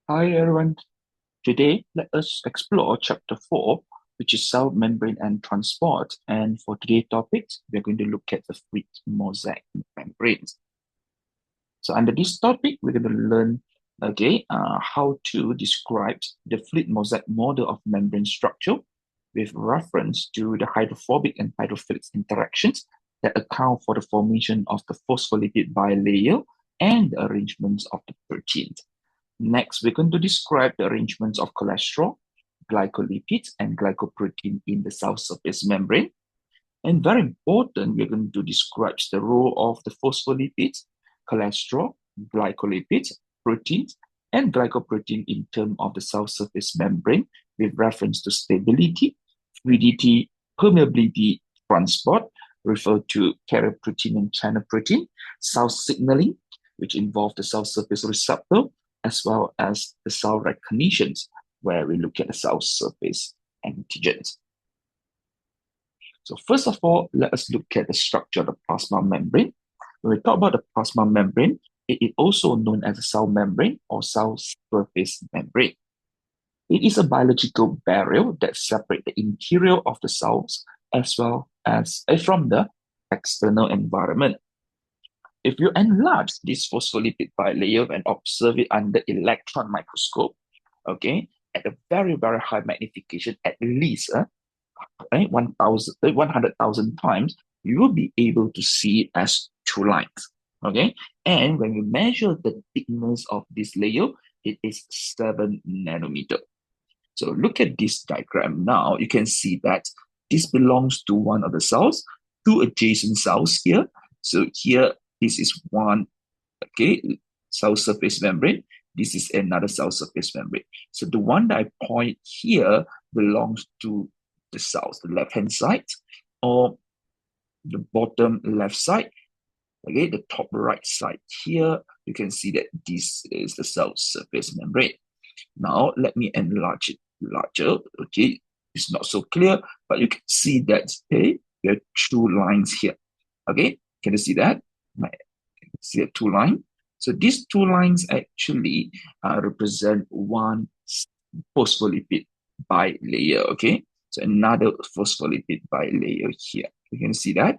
Hi everyone. Today, let us explore chapter 4, which is cell membrane and transport. And for today's topics, we're going to look at the fluid mosaic membranes. So under this topic, we're going to learn how to describe the fluid mosaic model of membrane structure with reference to the hydrophobic and hydrophilic interactions that account for the formation of the phospholipid bilayer and the arrangements of the proteins. Next, we're going to describe the arrangements of cholesterol, glycolipids, and glycoprotein in the cell surface membrane. And very important, we're going to describe the role of the phospholipids, cholesterol, glycolipids, proteins, and glycoprotein in terms of the cell surface membrane with reference to stability, fluidity, permeability, transport, referred to carrier protein and channel protein, cell signaling, which involve the cell surface receptor, as well as the cell recognitions, where we look at the cell surface antigens. So first of all, let us look at the structure of the plasma membrane. When we talk about the plasma membrane, it is also known as a cell membrane or cell surface membrane. It is a biological barrier that separates the interior of the cells as well as from the external environment. If you enlarge this phospholipid bilayer and observe it under electron microscope, okay, at a very, very high magnification, at least 100,000 times, you will be able to see it as two lines. Okay, and when you measure the thickness of this layer, it is 7 nanometer. So look at this diagram now. You can see that this belongs to one of the cells, two adjacent cells here. So here, this is one, cell surface membrane. This is another cell surface membrane. So the one that I point here belongs to the cells, the left-hand side, or the bottom left side. Okay, the top right side here, you can see that this is the cell surface membrane. Now, let me enlarge it larger. Okay, it's not so clear, but you can see that, okay, there are two lines here. Okay, can you see that? Can you see the two lines? So these two lines actually represent one phospholipid bilayer, okay? So another phospholipid bilayer here. You can see that,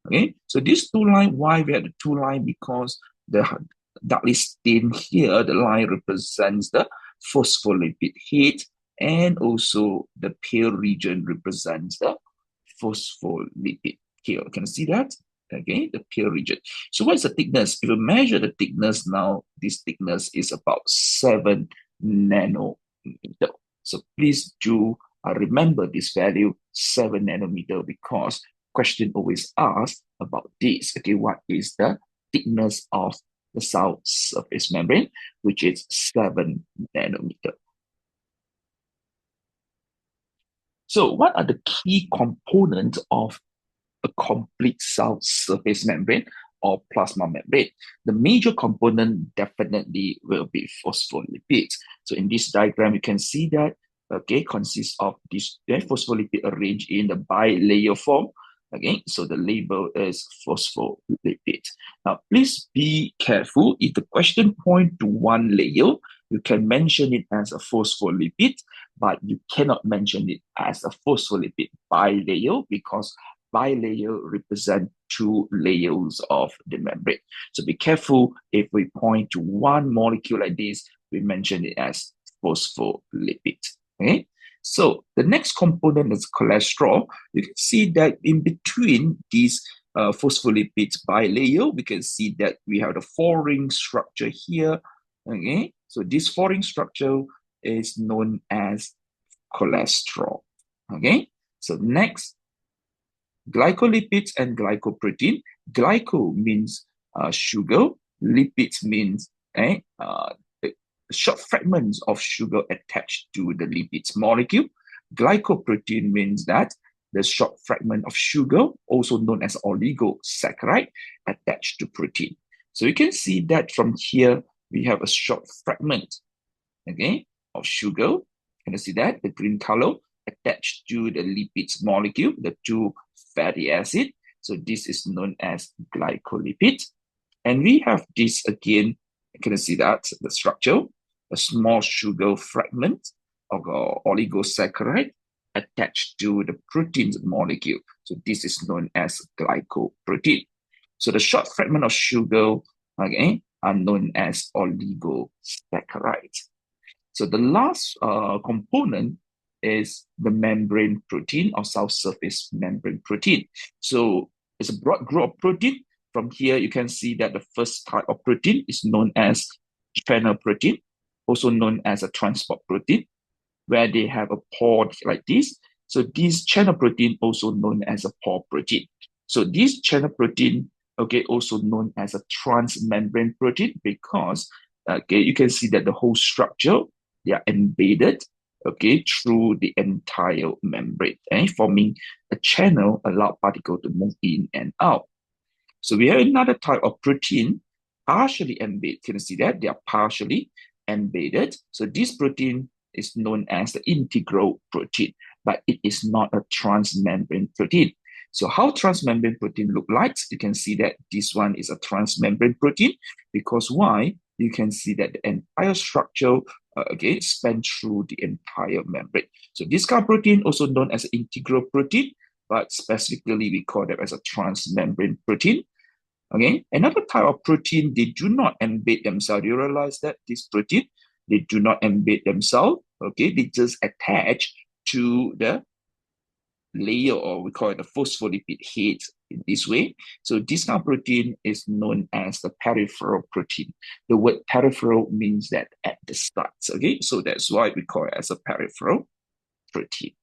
okay? So these two lines, why we have the two lines? Because the darkly stained here, the line represents the phospholipid head, and also the pale region represents the phospholipid tail. Can you see that? Okay, the pale region. So what is the thickness? If you measure the thickness now, this thickness is about 7 nanometer. So please do remember this value, 7 nanometer, because question always asks about this. Okay, what is the thickness of the cell surface membrane, which is 7 nanometer. So what are the key components of a complete cell surface membrane or plasma membrane? The major component definitely will be phospholipids. So in this diagram, you can see that, okay, consists of this phospholipid arranged in the bilayer form. Okay, so the label is phospholipid. Now, please be careful. If the question point to one layer, you can mention it as a phospholipid, but you cannot mention it as a phospholipid bilayer because bilayer represent two layers of the membrane. So be careful if we point to one molecule like this, we mention it as phospholipid. Okay. So the next component is cholesterol. You can see that in between these phospholipids bilayer, we can see that we have the four-ring structure here. Okay, so this four-ring structure is known as cholesterol. Okay, so next, glycolipids and glycoprotein. Glyco means sugar, lipids means short fragments of sugar attached to the lipids molecule. Glycoprotein means that the short fragment of sugar, also known as oligosaccharide, attached to protein. So you can see that from here, we have a short fragment, okay, of sugar. Can you see that? The green color attached to the lipids molecule, the two fatty acid. So this is known as glycolipid. And we have this again, can you see that? The structure. a small sugar fragment or oligosaccharide attached to the protein molecule. So this is known as glycoprotein. So the short fragment of sugar, okay, are known as oligosaccharides. So the last component is the membrane protein or subsurface membrane protein. So it's a broad group of protein. From here, you can see that the first type of protein is known as channel protein, also known as a transport protein, where they have a pod like this. So this channel protein also known as a pore protein. So this channel protein, okay, also known as a transmembrane protein because, okay, you can see that the whole structure, they are embedded, okay, through the entire membrane, forming a channel, allow particle to move in and out. So we have another type of protein, partially embedded. Can you see that? They are partially embedded. So this protein is known as the integral protein, but it is not a transmembrane protein. So how transmembrane protein look like? You can see that this one is a transmembrane protein because why? You can see that the entire structure again span through the entire membrane. So this kind of protein also known as integral protein, but specifically we call them as a transmembrane protein. Okay, another type of protein, they do not embed themselves. You realize that this protein, they do not embed themselves. Okay, they just attach to the layer, or we call it the phospholipid head in this way. So this kind of protein is known as the peripheral protein. The word peripheral means that at the start. Okay, so that's why we call it as a peripheral protein.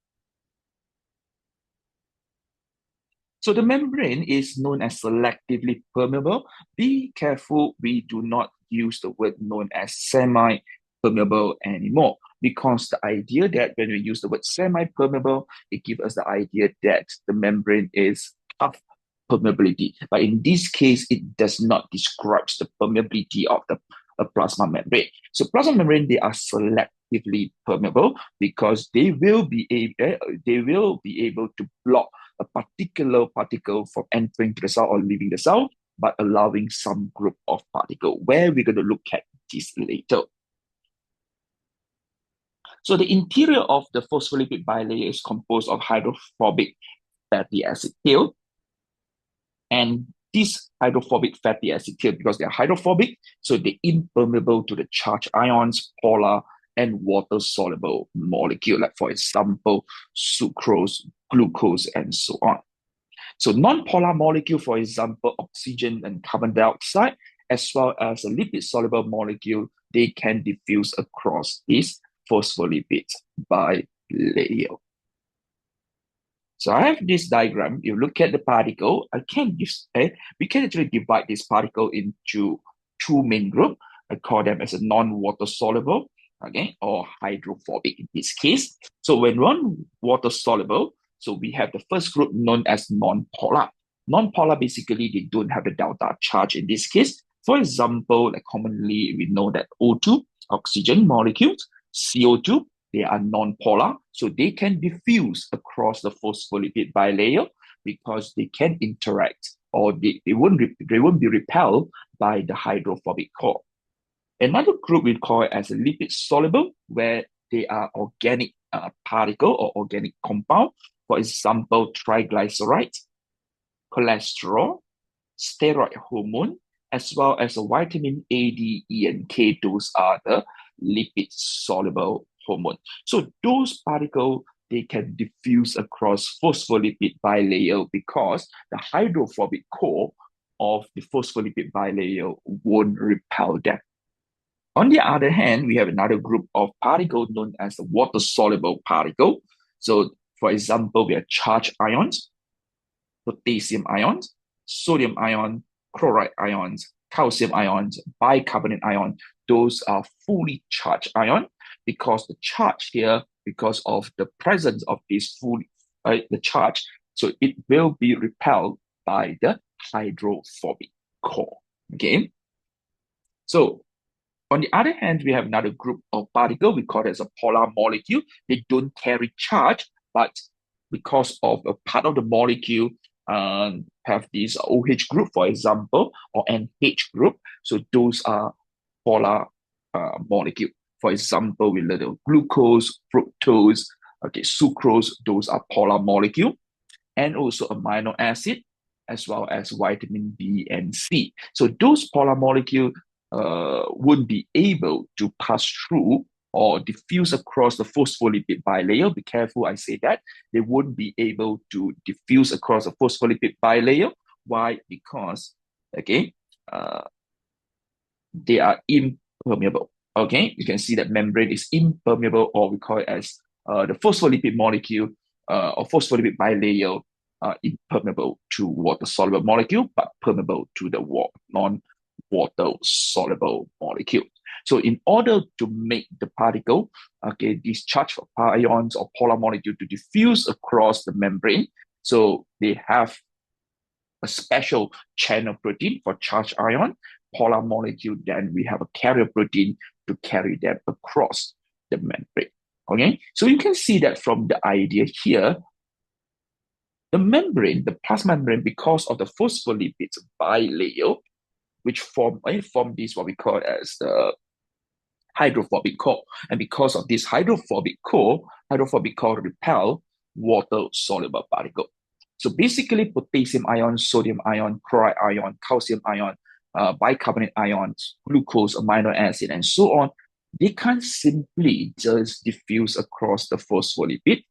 So the membrane is known as selectively permeable. Be careful, we do not use the word known as semi-permeable anymore, because the idea that when we use the word semi-permeable, it gives us the idea that the membrane is tough permeability. But in this case, it does not describe the permeability of the plasma membrane. So plasma membrane, they are selectively permeable because they will be able to block a particular particle from entering to the cell or leaving the cell, but allowing some group of particle, where we're going to look at this later. So the interior of the phospholipid bilayer is composed of hydrophobic fatty acid tail. And these hydrophobic fatty acid tail, because they're hydrophobic, so they're impermeable to the charged ions, polar, and water-soluble molecule, like for example, sucrose, glucose, and so on. So non-polar molecule, for example, oxygen and carbon dioxide, as well as a lipid-soluble molecule, they can diffuse across this phospholipid bilayer. So I have this diagram. You look at the particle. We can actually divide this particle into two main groups. I call them as a non-water soluble, okay, or hydrophobic in this case. So when one water soluble, so we have the first group known as non-polar. Non-polar, basically, they don't have a delta charge in this case. For example, like commonly we know that O2, oxygen molecules, CO2, they are non-polar, so they can diffuse across the phospholipid bilayer because they can interact, or they won't be repelled by the hydrophobic core. Another group we call it as a lipid soluble, where they are organic particle or organic compound. For example, triglycerides, cholesterol, steroid hormone, as well as a vitamin A, D, E, and K. Those are the lipid soluble hormone. So those particles, they can diffuse across phospholipid bilayer because the hydrophobic core of the phospholipid bilayer won't repel them. On the other hand, we have another group of particles known as the water-soluble particle. So, for example, we have charged ions, potassium ions, sodium ion, chloride ions, calcium ions, bicarbonate ion. Those are fully charged ion because the charge here, because of the presence of this the charge, so it will be repelled by the hydrophobic core. Okay. So on the other hand, we have another group of particles. We call it as a polar molecule. They don't carry charge, but because of a part of the molecule have this OH group, for example, or NH group. So those are polar molecule. For example, we learned of glucose, fructose, okay, sucrose, those are polar molecule, and also amino acid, as well as vitamin B and C. So those polar molecule would be able to pass through or diffuse across the phospholipid bilayer. Be careful, I say that. They wouldn't be able to diffuse across the phospholipid bilayer. Why? Because, okay, uh, they are impermeable. Okay, you can see that membrane is impermeable, or we call it as the phospholipid molecule or phospholipid bilayer impermeable to water-soluble molecule, but permeable to the non-water soluble molecule. So in order to make the particle, okay, these charged ions or polar molecule to diffuse across the membrane, so they have a special channel protein for charged ion, polar molecule, then we have a carrier protein to carry them across the membrane. Okay, so you can see that from the idea here, the membrane, the plasma membrane, because of the phospholipids bilayer, which form this what we call as the hydrophobic core. And because of this hydrophobic core repel water-soluble particle. So basically, potassium ion, sodium ion, chloride ion, calcium ion, bicarbonate ions, glucose, amino acid, and so on, they can't simply just diffuse across the phospholipid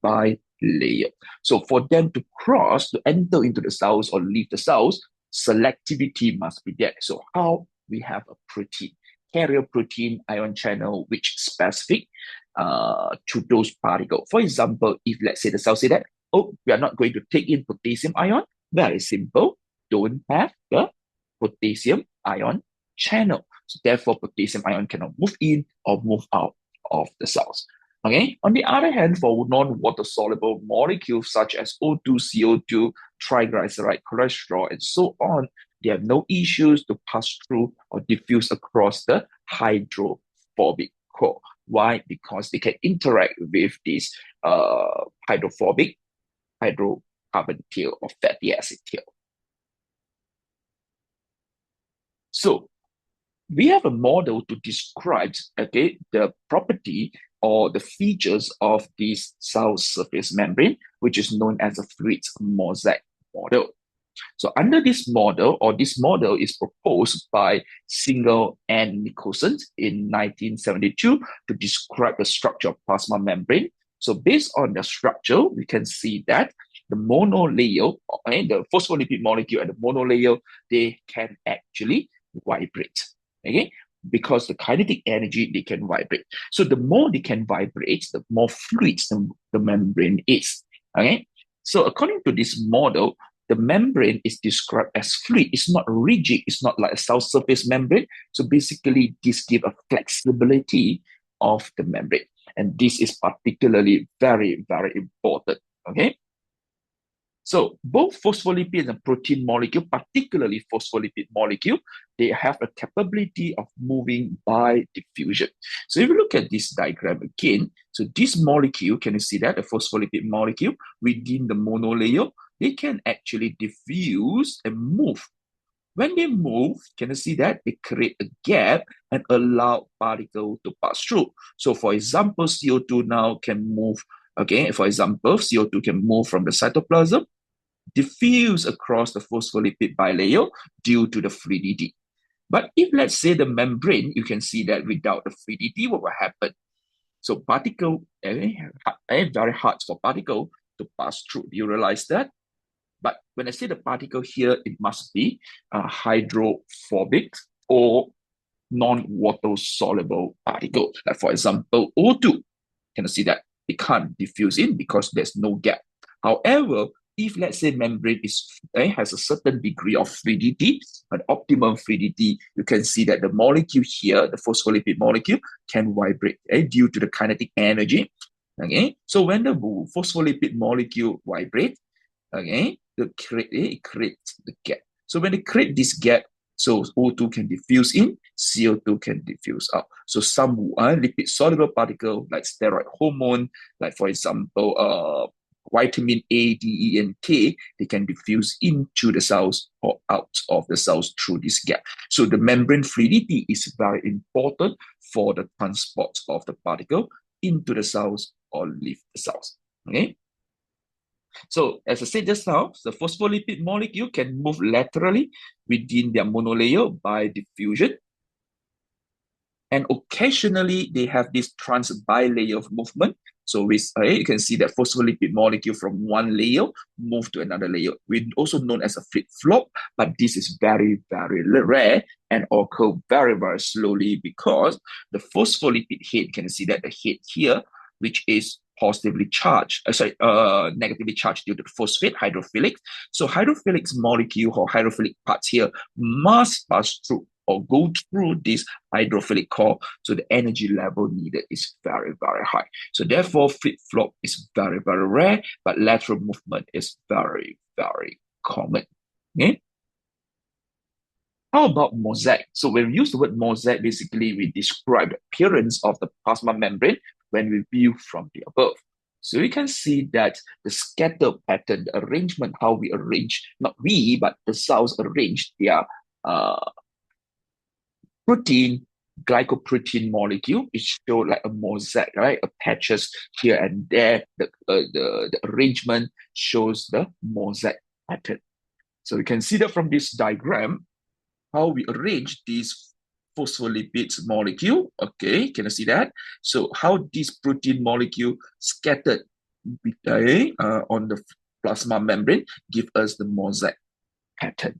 bilayer. So for them to cross, to enter into the cells or leave the cells, selectivity must be there. So how we have a protein, carrier protein ion channel, which specific to those particles. For example, if let's say the cell say that, oh, we are not going to take in potassium ion, very simple, don't have the potassium ion channel. So therefore, potassium ion cannot move in or move out of the cells. Okay. On the other hand, for non-water soluble molecules such as O2, CO2, triglyceride, cholesterol, and so on, they have no issues to pass through or diffuse across the hydrophobic core. Why? Because they can interact with this hydrophobic hydrocarbon tail or fatty acid tail. So we have a model to describe, okay, the property or the features of this cell surface membrane, which is known as a fluid mosaic model. So under this model, or this model is proposed by Singer and Nicholson in 1972 to describe the structure of plasma membrane. So based on the structure, we can see that the monolayer, okay, the phospholipid molecule and the monolayer, they can actually vibrate, okay? Because the kinetic energy, they can vibrate. So the more they can vibrate, the more fluid the membrane is, okay? So according to this model, the membrane is described as fluid. It's not rigid. It's not like a cell surface membrane. So basically, this gives a flexibility of the membrane. And this is particularly very, very important, okay? So both phospholipid and protein molecule, particularly phospholipid molecule, they have a capability of moving by diffusion. So if you look at this diagram again, so this molecule, can you see that? The phospholipid molecule within the monolayer, they can actually diffuse and move. When they move, can you see that? They create a gap and allow particle to pass through. So for example, CO2 now can move, okay? For example, CO2 can move from the cytoplasm, diffuse across the phospholipid bilayer due to the fluidity. But if let's say the membrane, you can see that without the fluidity, what will happen? So particle, very hard for particle to pass through. Do you realize that? But when I say the particle here, it must be hydrophobic or non-water soluble particle. Like for example, O2. Can you see that? It can't diffuse in because there's no gap. However, if let's say membrane has a certain degree of fluidity, an optimum fluidity, you can see that the molecule here, the phospholipid molecule, can vibrate due to the kinetic energy. Okay, so when the phospholipid molecule vibrates, okay, it creates the gap. So when it creates this gap, so O2 can diffuse in, CO2 can diffuse out. So some lipid soluble particle like steroid hormone, like for example, vitamin A, D, E, and K, they can diffuse into the cells or out of the cells through this gap. So the membrane fluidity is very important for the transport of the particle into the cells or leave the cells. Okay. So as I said just now, the phospholipid molecule can move laterally within their monolayer by diffusion. And occasionally they have this trans-bilayer of movement. So you can see that phospholipid molecule from one layer move to another layer. We also known as a flip-flop, but this is very, very rare and occur very, very slowly because the phospholipid head, can see that the head here, which is positively charged, negatively charged due to the phosphate hydrophilic. So hydrophilic molecule or hydrophilic parts here must pass through or go through this hydrophilic core, so the energy level needed is very, very high. So therefore, flip-flop is very, very rare, but lateral movement is very, very common. Okay? How about mosaic? So when we use the word mosaic, basically we describe the appearance of the plasma membrane when we view from the above. So you can see that the scatter pattern, the arrangement, how we arrange, not we, but the cells arrange their protein, glycoprotein molecule, which show like a mosaic, right? A patches here and there. The arrangement shows the mosaic pattern. So you can see that from this diagram, how we arrange these phospholipids molecule. Okay, can you see that? So how this protein molecule scattered on the plasma membrane give us the mosaic pattern.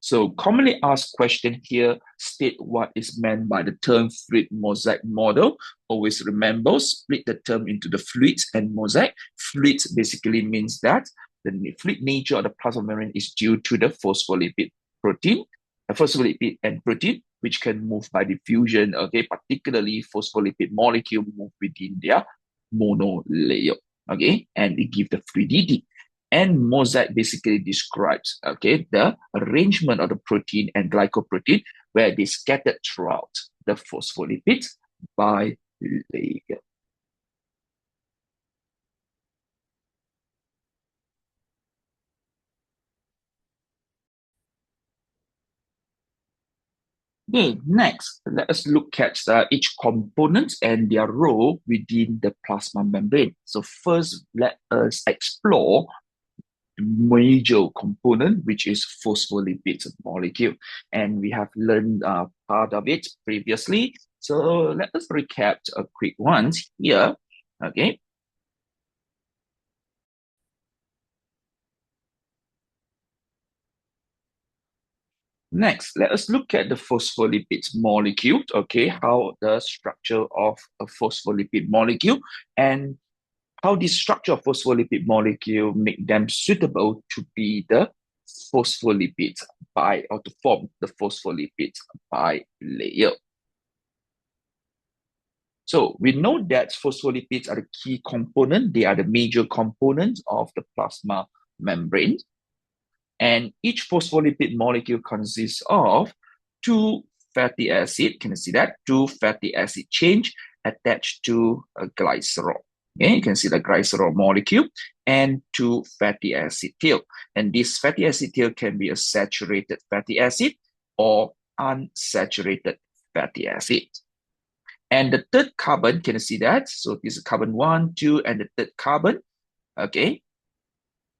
So commonly asked question here, state what is meant by the term fluid mosaic model. Always remember, split the term into the fluids and mosaic. Fluids basically means that the fluid nature of the plasma membrane is due to the phospholipid protein, phospholipid and protein, which can move by diffusion, okay, particularly phospholipid molecule move within their monolayer, okay, and it gives the fluidity. And mosaic basically describes, okay, the arrangement of the protein and glycoprotein where they scattered throughout the phospholipids by layer. Okay, next, let us look at each component and their role within the plasma membrane. So first, let us explore major component, which is phospholipid molecule. And we have learned part of it previously. So let us recap a quick ones here. Okay. Next, let us look at the phospholipids molecule. Okay, how the structure of a phospholipid molecule and how the structure of phospholipid molecule make them suitable to be the phospholipids by or to form the phospholipids bilayer. So we know that phospholipids are the key component. They are the major components of the plasma membrane. And each phospholipid molecule consists of two fatty acid. Can you see that? Two fatty acid chain attached to a glycerol. Okay, you can see the glycerol molecule and two fatty acid tail. And this fatty acid tail can be a saturated fatty acid or unsaturated fatty acid. And the third carbon, can you see that? So this is carbon 1, 2, and the third carbon, okay,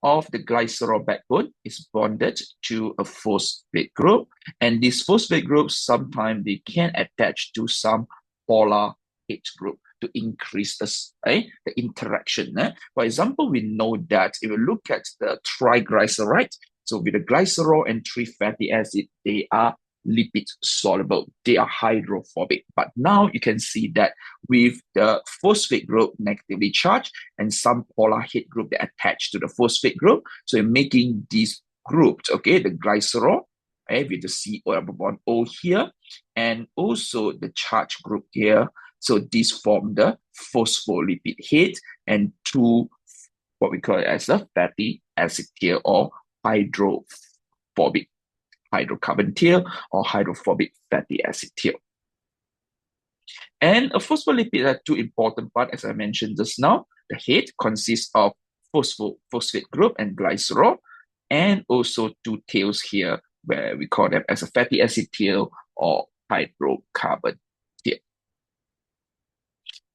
of the glycerol backbone is bonded to a phosphate group. And these phosphate groups, sometimes they can attach to some polar H group to increase the interaction. For example, we know that if you look at the triglyceride, so with the glycerol and three fatty acid, they are lipid soluble. They are hydrophobic. But now you can see that with the phosphate group negatively charged and some polar head group that attach to the phosphate group. So you're making these groups, okay, the glycerol, with the CO bond O here, and also the charge group here. So these form the phospholipid head and two, what we call it as a fatty acid tail or hydrophobic hydrocarbon tail or hydrophobic fatty acid tail. And a phospholipid are two important parts, as I mentioned just now. the head consists of phosphate group and glycerol, and also two tails here, where we call them as a fatty acid tail or hydrocarbon tail.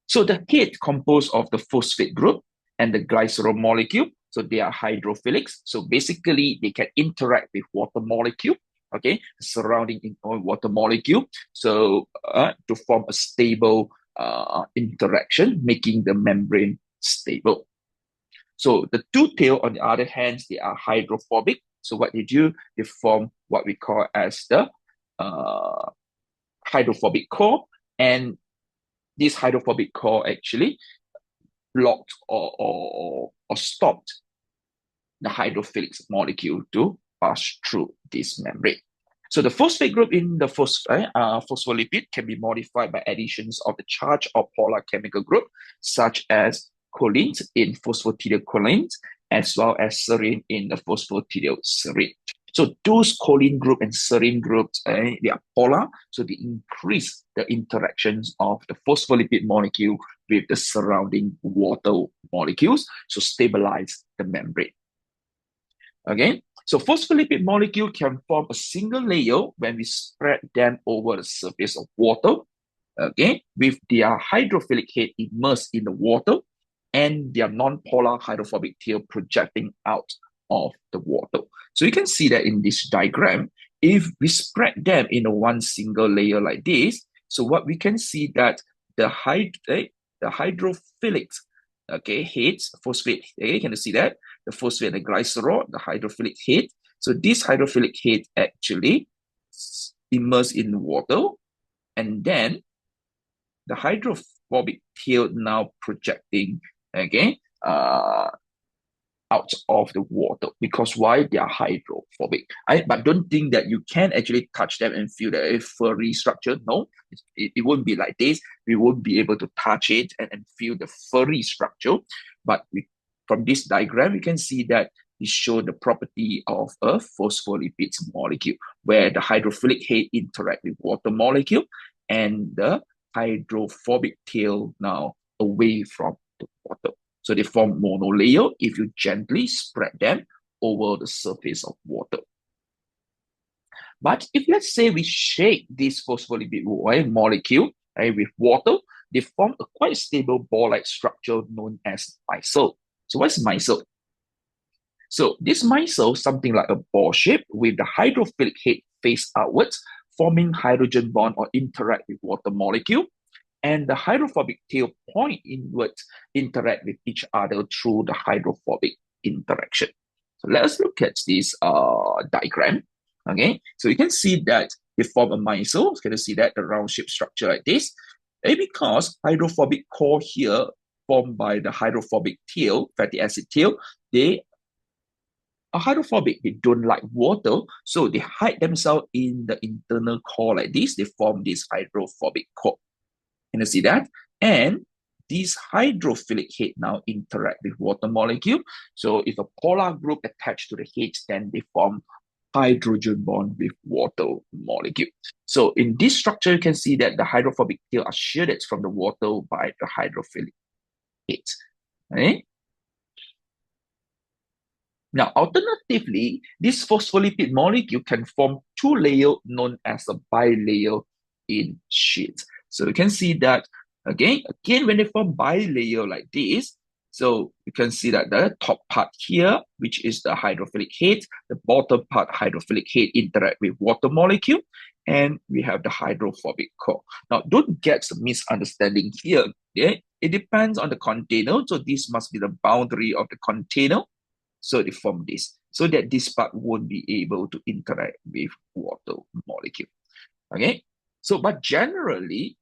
So the head composed of the phosphate group and the glycerol molecule. So they are hydrophilics. So basically, they can interact with water molecule, okay, surrounding in water molecule. So to form a stable interaction, making the membrane stable. So the two tail, on the other hand, they are hydrophobic. So what they do, they form what we call as the uh, hydrophobic core, and this hydrophobic core actually blocked or stopped the hydrophilic molecule to pass through this membrane. So the phosphate group in the phospholipid can be modified by additions of the charge or polar chemical group, such as choline in phosphatidylcholine, as well as serine in the phosphatidylserine. So those choline group and serine groups, they are polar, so they increase the interactions of the phospholipid molecule with the surrounding water molecules, so stabilize the membrane. Okay, so phospholipid molecule can form a single layer when we spread them over the surface of water, okay, with their hydrophilic head immersed in the water and their non-polar hydrophobic tail projecting out of the water. So you can see that in this diagram, if we spread them in a one single layer like this, so what we can see that the hydrophilic, okay, heads, phosphate, okay, can you see that? The phosphate and the glycerol, the hydrophilic head. So this hydrophilic head actually immersed in water, and then the hydrophobic tail now projecting, okay, out of the water. Because why? They are hydrophobic. But don't think that you can actually touch them and feel the furry structure. No, it won't be like this. We won't be able to touch it and feel the furry structure. But from this diagram, we can see that it shows the property of a phospholipid molecule, where the hydrophilic head interact with water molecule and the hydrophobic tail now away from the water. So they form monolayer if you gently spread them over the surface of water. But if let's say we shake this phospholipid molecule with water, they form a quite stable ball-like structure known as micelle. So what's micelle? So this micelle, something like a ball shape with the hydrophilic head face outwards, forming hydrogen bond or interact with water molecule, and the hydrophobic tail point inwards interact with each other through the hydrophobic interaction. So let's look at this diagram. Okay, so you can see that they form a micelle. Can you see that, the round shaped structure like this? And because hydrophobic core here formed by the hydrophobic tail, fatty acid tail, they are hydrophobic. They don't like water, so they hide themselves in the internal core like this. They form this hydrophobic core. Can you see that? And these hydrophilic head now interact with water molecule. So if a polar group attached to the head, then they form hydrogen bond with water molecule. So in this structure, you can see that the hydrophobic tail are shielded from the water by the hydrophilic head. Okay? Now, alternatively, this phospholipid molecule can form two layers known as a bilayer in sheet. So you can see that again, when they form bilayer like this, so you can see that the top part here, which is the hydrophilic head, the bottom part hydrophilic head interact with water molecule, and we have the hydrophobic core. Now, don't get some misunderstanding here. Okay? It depends on the container. So this must be the boundary of the container. So they form this, so that this part won't be able to interact with water molecule. Okay, so but generally,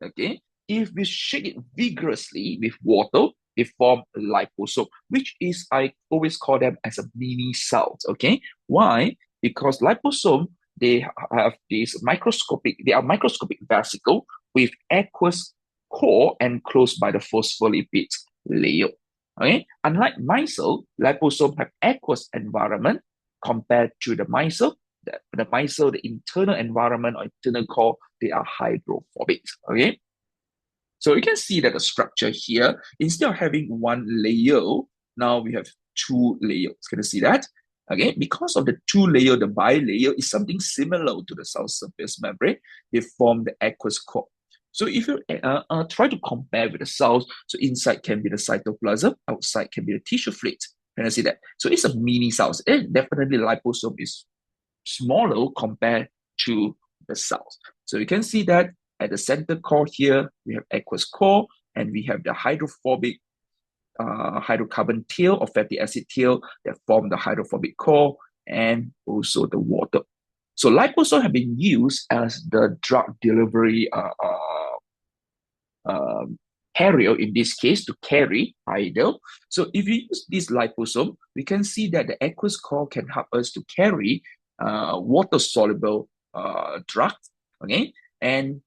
okay, if we shake it vigorously with water, they form liposome, which is, I always call them as a mini cells. Okay, why? Because liposome, they have this microscopic, they are microscopic vesicle with aqueous core enclosed by the phospholipid layer. Okay, unlike micelle, liposome have aqueous environment compared to the micelle. The micelle, the internal environment or internal core, they are hydrophobic. Okay, So you can see that the structure here, instead of having one layer, now we have two layers. Can you see that? Okay, because of the two layer, the bilayer is something similar to the cell surface membrane. They form the aqueous core. So if you try to compare with the cells, so inside can be the cytoplasm, outside can be the tissue fluid. Can you see that? So it's a mini cells. And definitely liposome is smaller compared to the cells. So you can see that at the center core here, we have aqueous core, and we have the hydrophobic hydrocarbon tail or fatty acid tail that form the hydrophobic core, and also the water. So liposome have been used as the drug delivery carrier in this case to carry either. So if you use this liposome, we can see that the aqueous core can help us to carry water-soluble drugs, okay? And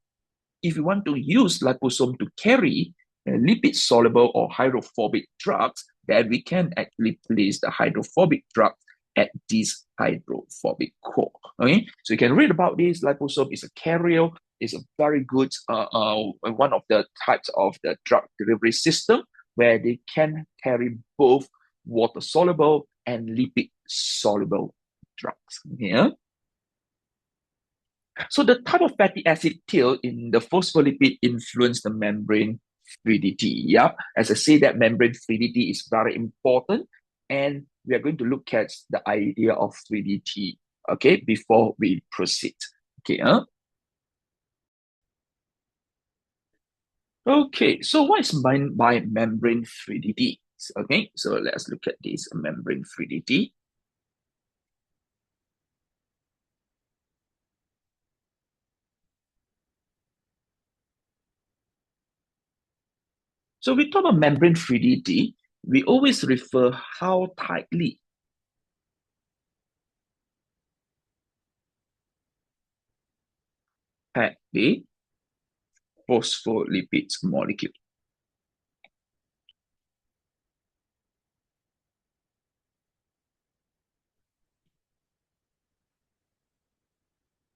if you want to use liposome to carry lipid-soluble or hydrophobic drugs, then we can actually place the hydrophobic drug at this hydrophobic core. Okay, so you can read about this. Liposome is a carrier. It's a very good one of the types of the drug delivery system where they can carry both water soluble and lipid soluble drugs. Yeah. So the type of fatty acid tail in the phospholipid influence the membrane fluidity. Yeah, as I say, that membrane fluidity is very important, and we are going to look at the idea of fluidity, okay, before we proceed. Okay, okay, so what is meant by membrane fluidity? Okay, so let's look at this membrane fluidity. So we talk about membrane fluidity, we always refer how tightly packed the phospholipids molecule.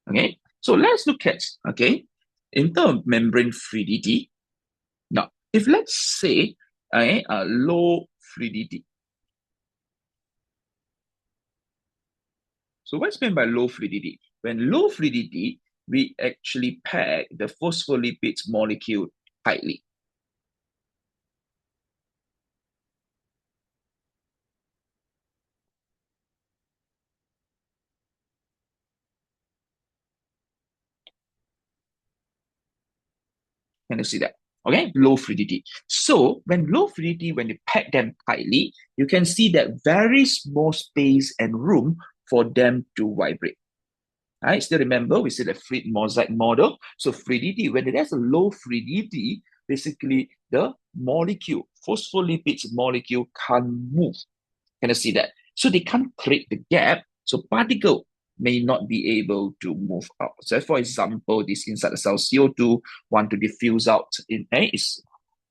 Okay, so let's look at, okay, in terms of membrane fluidity. Now, if let's say a low fluidity. So what's meant by low fluidity? When low fluidity, we actually pack the phospholipids molecule tightly. Can you see that? Okay, low fluidity. So when low fluidity, when you pack them tightly, you can see that very small space and room for them to vibrate. Right? Still remember, we see the fluid mosaic model. So fluidity, when there's a low fluidity, basically the molecule, phospholipids molecule can't move. Can you see that? So they can't create the gap. So particle may not be able to move out. So for example, this inside the cell CO2 want to diffuse out in A is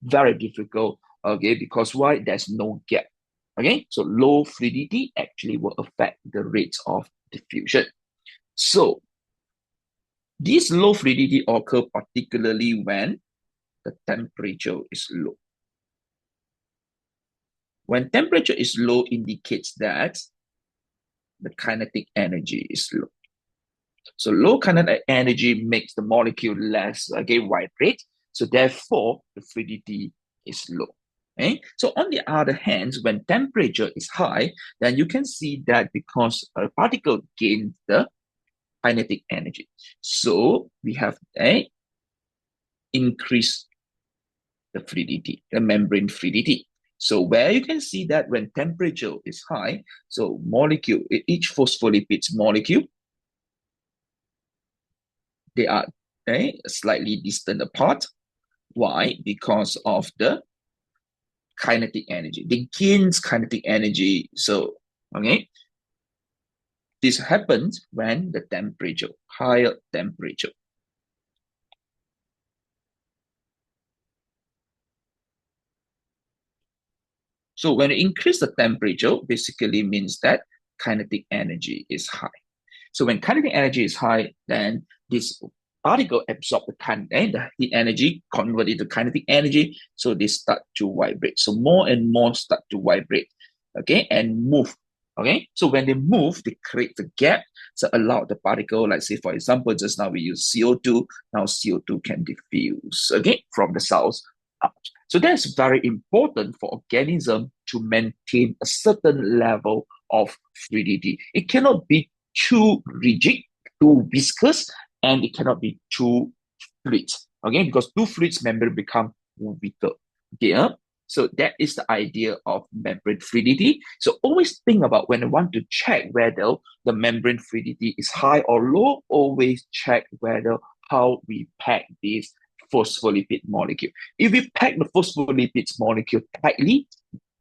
very difficult, okay, because why? There's no gap. Okay, so low fluidity actually will affect the rate of diffusion. So this low fluidity occur particularly when the temperature is low. When temperature is low indicates that the kinetic energy is low. So low kinetic energy makes the molecule less vibrate. So therefore, the fluidity is low. Okay? So on the other hand, when temperature is high, then you can see that because a particle gains the kinetic energy. So we have a increase the fluidity, the membrane fluidity. So where you can see that when temperature is high, so molecule, each phospholipids molecule, they are slightly distant apart. Why? Because of the kinetic energy. They gain kinetic energy. So, okay, this happens when the temperature, higher temperature. So when you increase the temperature, basically means that kinetic energy is high. So when kinetic energy is high, then this particle absorb the heat energy, convert it to kinetic energy, so they start to vibrate. So more and more start to vibrate, okay, and move. Okay, so when they move, they create the gap, so allow the particle, like say for example, just now we use CO2, now CO2 can diffuse, okay, from the cells out. So that's very important for organism to maintain a certain level of fluidity. It cannot be too rigid, too viscous, and it cannot be too fluid. Okay, because too fluid membrane become weaker. Okay, so that is the idea of membrane fluidity. So always think about when I want to check whether the membrane fluidity is high or low, always check whether how we pack this phospholipid molecule. If we pack the phospholipids molecule tightly,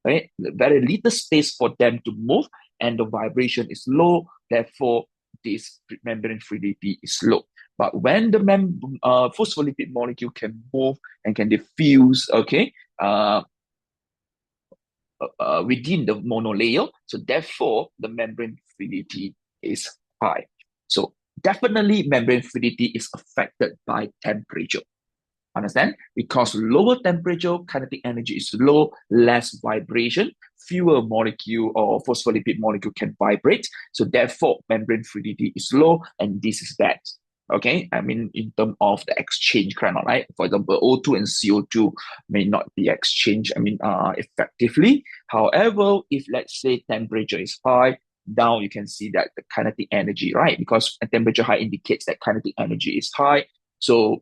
right, very little space for them to move, and the vibration is low, therefore this membrane fluidity is low. But when the phospholipid molecule can move and can diffuse, okay, within the monolayer, so therefore the membrane fluidity is high. So definitely membrane fluidity is affected by temperature. Understand? Because lower temperature, kinetic energy is low, less vibration, fewer molecule or phospholipid molecule can vibrate. So therefore, membrane fluidity is low, and this is bad. Okay, I mean, in terms of the exchange channel, right? For example, O2 and CO2 may not be exchanged, effectively. However, if let's say temperature is high, now you can see that the kinetic energy, right? Because a temperature high indicates that kinetic energy is high. So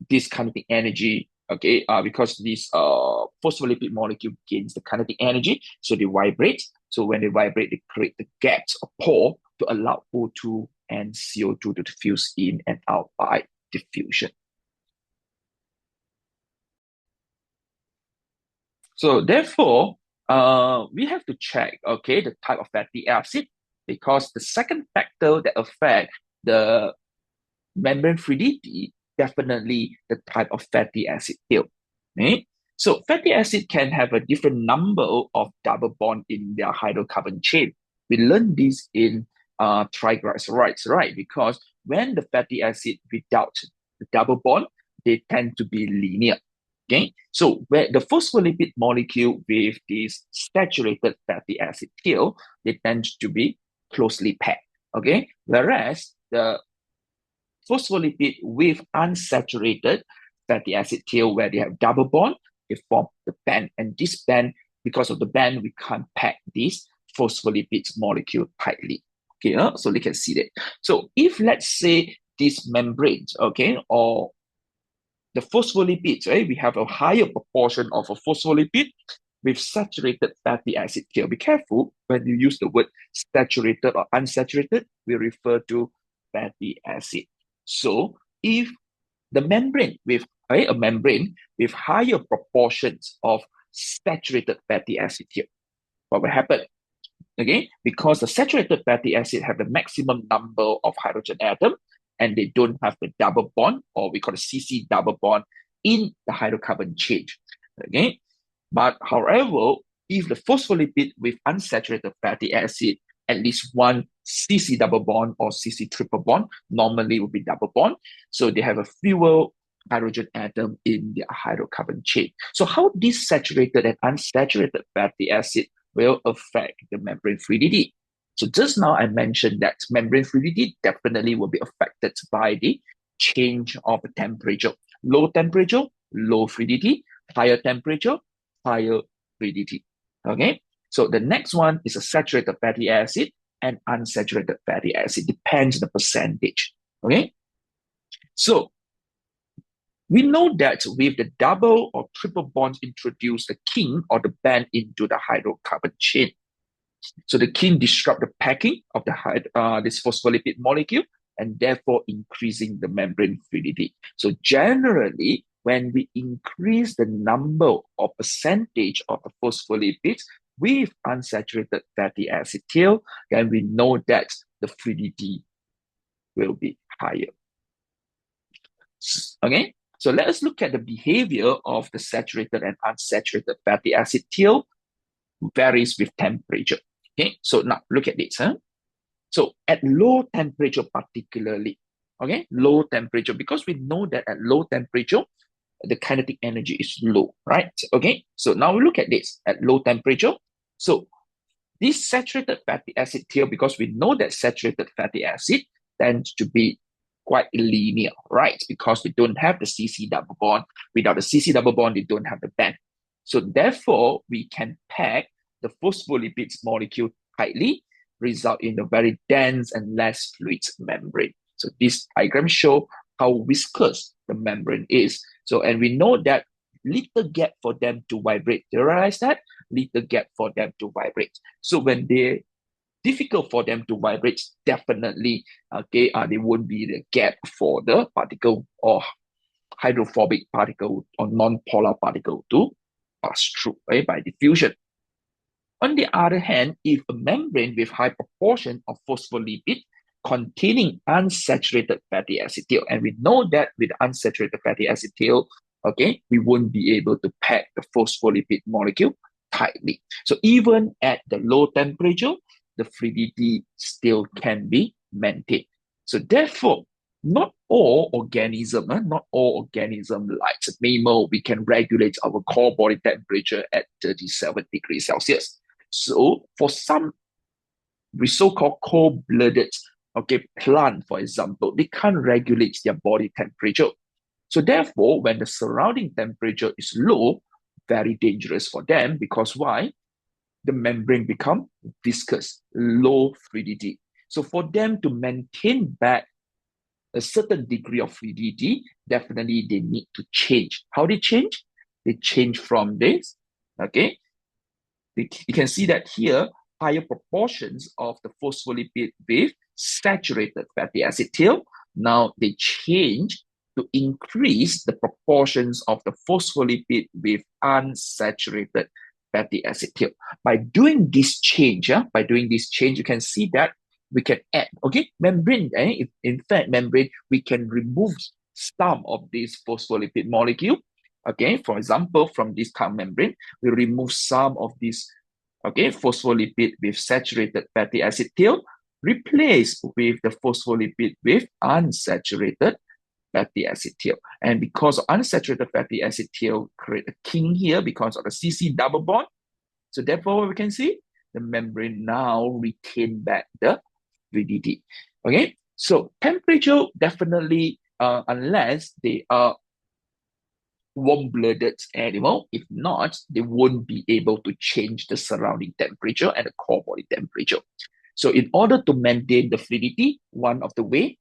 this kinetic energy, okay, because this phospholipid molecule gains the kinetic energy, so they vibrate. So when they vibrate, they create the gaps or pore to allow O2 and CO2 to diffuse in and out by diffusion. So therefore, we have to check, okay, the type of fatty acid, because the second factor that affect the membrane fluidity, definitely the type of fatty acid tail. Right? So fatty acid can have a different number of double bond in their hydrocarbon chain. We learned this in triglycerides, right? Because when the fatty acid without the double bond, they tend to be linear. Okay, so where the phospholipid molecule with this saturated fatty acid tail, they tend to be closely packed. Okay, whereas the phospholipid with unsaturated fatty acid tail where they have double bond, they form the band. And this band, because of the band, we can't pack this phospholipids molecule tightly. Okay, so they can see that. So if let's say these membranes, okay, or the phospholipids, right, we have a higher proportion of a phospholipid with saturated fatty acid tail. Be careful when you use the word saturated or unsaturated, we refer to fatty acid. So if the membrane with a membrane with higher proportions of saturated fatty acid here, what will happen? Okay, because the saturated fatty acid have the maximum number of hydrogen atom, and they don't have the double bond, or we call it CC double bond in the hydrocarbon chain. Okay, but however, if the phospholipid with unsaturated fatty acid, at least one CC double bond or CC triple bond, normally will be double bond. So they have a fewer hydrogen atom in their hydrocarbon chain. So how this saturated and unsaturated fatty acid will affect the membrane fluidity? So just now I mentioned that membrane fluidity definitely will be affected by the change of the temperature. Low temperature, low fluidity. Higher temperature, higher fluidity. Okay, so the next one is a saturated fatty acid and unsaturated fatty acid. Depends on the percentage. Okay, so we know that with the double or triple bonds introduce the king or the band into the hydrocarbon chain. So the king disrupt the packing of this phospholipid molecule and therefore increasing the membrane fluidity. So generally, when we increase the number or percentage of the phospholipids with unsaturated fatty acid tail, then we know that the fluidity will be higher. Okay, so let us look at the behavior of the saturated and unsaturated fatty acid tail varies with temperature. Okay, so now look at this. So at low temperature particularly, Okay, low temperature, because we know that at low temperature, the kinetic energy is low, right? Okay, so now we look at this at low temperature. So this saturated fatty acid tail, because we know that saturated fatty acid tends to be quite linear, right? Because we don't have the CC double bond. Without the CC double bond, they don't have the band. So therefore, we can pack the phospholipids molecule tightly, result in a very dense and less fluid membrane. So this diagram shows how viscous the membrane is. So, and we know that little gap for them to vibrate. Do you realize that? Little gap for them to vibrate. So when they difficult for them to vibrate, definitely, okay, there won't be the gap for the particle or hydrophobic particle or non-polar particle to pass through, right, by diffusion. On the other hand, if a membrane with high proportion of phospholipid containing unsaturated fatty acid tail, and we know that with unsaturated fatty acid tail, okay, we won't be able to pack the phospholipid molecule tightly. So even at the low temperature, the fluidity still can be maintained. So therefore, not all organism like mammal, we can regulate our core body temperature at 37 degrees Celsius. So for some, we so-called cold-blooded, okay, plant, for example, they can't regulate their body temperature. So therefore, when the surrounding temperature is low, very dangerous for them, because why? The membrane become viscous, low fluidity. So for them to maintain back a certain degree of fluidity, definitely they need to change. How they change? They change from this, okay? You can see that here, higher proportions of the phospholipid with saturated fatty acid tail. Now they change to increase the proportions of the phospholipid with unsaturated fatty acid tail. By doing this change, you can see that we can add, okay, membrane. In fact, membrane, we can remove some of this phospholipid molecule. Okay, for example, from this tongue membrane, we remove some of this, okay, phospholipid with saturated fatty acid tail, replace with the phospholipid with unsaturated fatty acid tail. And because of unsaturated fatty acid tail create a kink here because of the CC double bond. So therefore, we can see the membrane now retain back the fluidity. Okay, so temperature definitely, unless they are warm-blooded animal. If not, they won't be able to change the surrounding temperature and the core body temperature. So in order to maintain the fluidity, one of the way,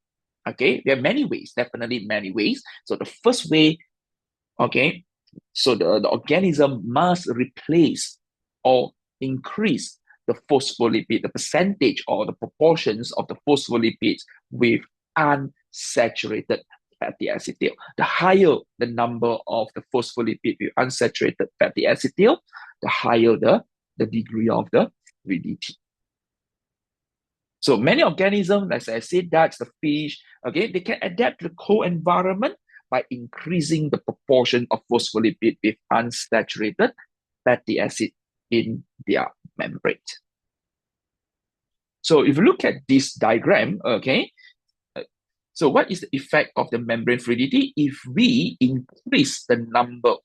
okay, there are many ways, definitely many ways. So the first way, okay, so the organism must replace or increase the phospholipid, the percentage or the proportions of the phospholipids with unsaturated fatty acid tail. The higher the number of the phospholipid with unsaturated fatty acid tail, the higher the degree of the fluidity. So many organisms, as I said, that's the fish, okay, they can adapt to the cold environment by increasing the proportion of phospholipid with unsaturated fatty acid in their membrane. So if you look at this diagram, okay, so what is the effect of the membrane fluidity? If we increase the number,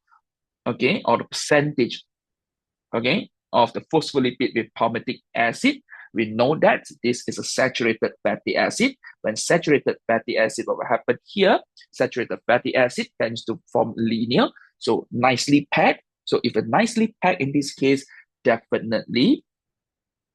okay, or the percentage, okay, of the phospholipid with palmitic acid, we know that this is a saturated fatty acid. When saturated fatty acid, what will happen here? Saturated fatty acid tends to form linear, so nicely packed. So if a nicely packed in this case, definitely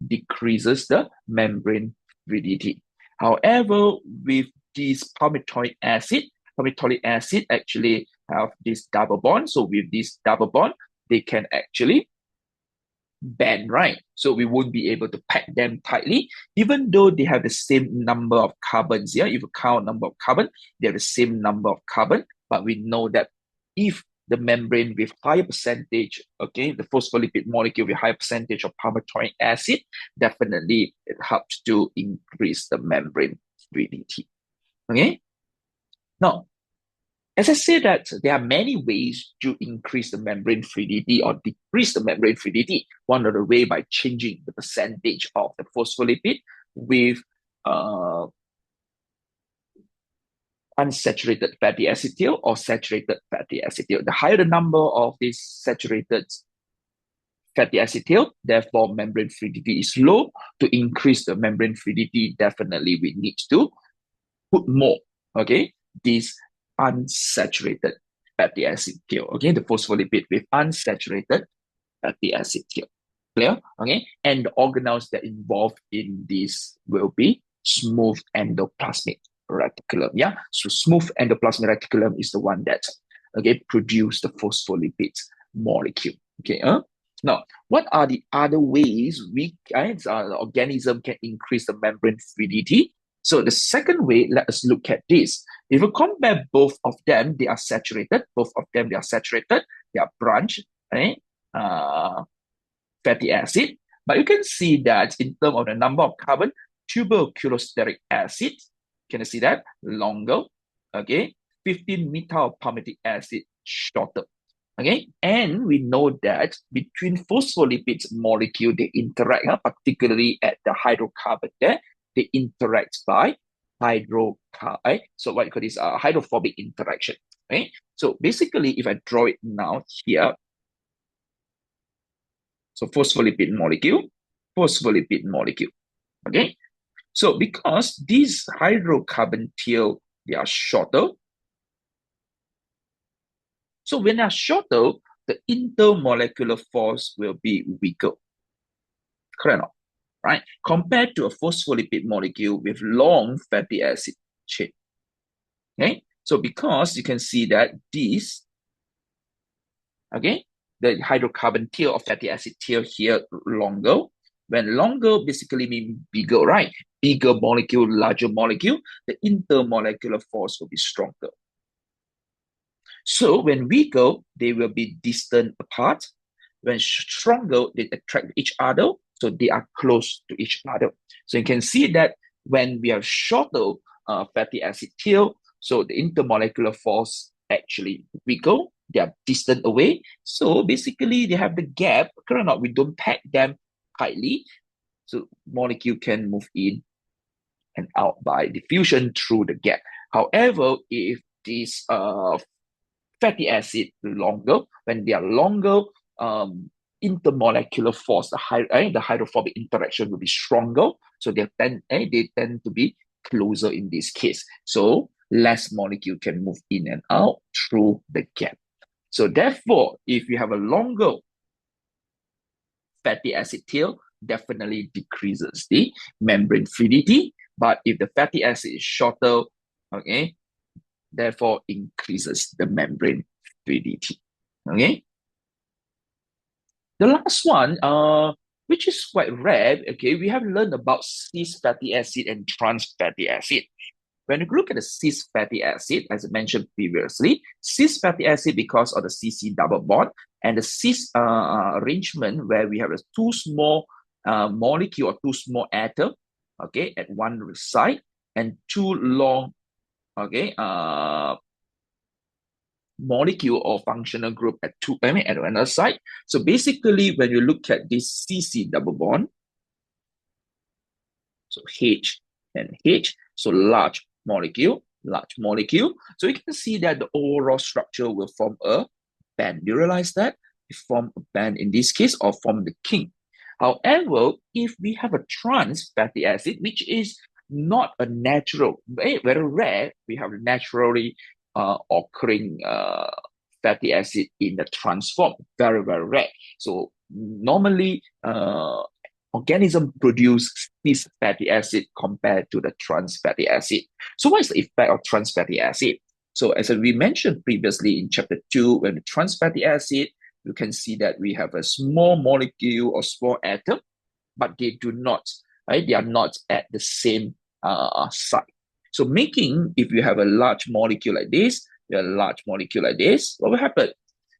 decreases the membrane fluidity. However, with this palmitoic acid actually have this double bond. So with this double bond, they can actually bend, right? So we won't be able to pack them tightly, even though they have the same number of carbons here. If you count number of carbon, they have the same number of carbon, but we know that if the membrane with higher percentage, okay, the phospholipid molecule with higher percentage of palmitoic acid, definitely it helps to increase the membrane fluidity. Okay. Now, as I said that there are many ways to increase the membrane fluidity or decrease the membrane fluidity. One of the way by changing the percentage of the phospholipid with unsaturated fatty acid tail or saturated fatty acid tail. The higher the number of these saturated fatty acid tail, therefore membrane fluidity is low. To increase the membrane fluidity, definitely we need to put more, okay, this unsaturated fatty acid tail, okay, the phospholipid with unsaturated fatty acid tail. Clear? Okay, and the organelles that involved in this will be smooth endoplasmic reticulum. Yeah, so smooth endoplasmic reticulum is the one that, okay, produce the phospholipid molecule. Okay, now what are the other ways we organism can increase the membrane fluidity? So the second way, let us look at this. If you compare both of them, they are saturated. Both of them, they are saturated. They are branched, right? Fatty acid. But you can see that in terms of the number of carbon, tuberculosteric acid, can you see that? Longer, okay? 15-methyl palmitic acid, shorter. Okay, and we know that between phospholipids molecule, they interact, particularly at the hydrocarbon there, they interact by hydrocarbon. So what you call this hydrophobic interaction. Right? So basically, if I draw it now here, so phospholipid molecule. Okay, so because these hydrocarbon tail, they are shorter. So when they are shorter, the intermolecular force will be weaker. Correct? Right? Compared to a phospholipid molecule with long fatty acid chain. Okay, so because you can see that these, okay, the hydrocarbon tail of fatty acid tail here longer. When longer basically means bigger, right? Bigger molecule, larger molecule, the intermolecular force will be stronger. So when weaker, they will be distant apart. When stronger, they attract each other, so they are close to each other. So you can see that when we have shorter fatty acid tail, so the intermolecular force actually weaker, they are distant away. So basically, they have the gap. Correct or not? We don't pack them tightly, so molecule can move in and out by diffusion through the gap. However, if this fatty acid longer, when they are longer, intermolecular force, the hydrophobic interaction will be stronger. So they tend to be closer in this case. So less molecule can move in and out through the gap. So therefore, if you have a longer fatty acid tail, definitely decreases the membrane fluidity. But if the fatty acid is shorter, okay, therefore increases the membrane fluidity. Okay. The last one, which is quite rare, okay, we have learned about cis fatty acid and trans fatty acid. When you look at the cis fatty acid, as I mentioned previously, cis fatty acid because of the CC double bond and the cis arrangement where we have a two small molecule or two small atom, okay, at one side and two long, okay, molecule or functional group at at another side. So basically, when you look at this CC double bond, so H and H, so large molecule. So you can see that the overall structure will form a band. You realize that? It form a band in this case or form the king. However, if we have a trans fatty acid, which is not a natural, very, very rare, we have naturally occurring fatty acid in the trans form, very, very rare. So normally, organism produce this fatty acid compared to the trans fatty acid. So what is the effect of trans fatty acid? So as we mentioned previously in chapter 2, when the trans fatty acid, you can see that we have a small molecule or small atom, but they do not, right? They are not at the same site. So making, if you have a large molecule like this, a large molecule like this, what will happen?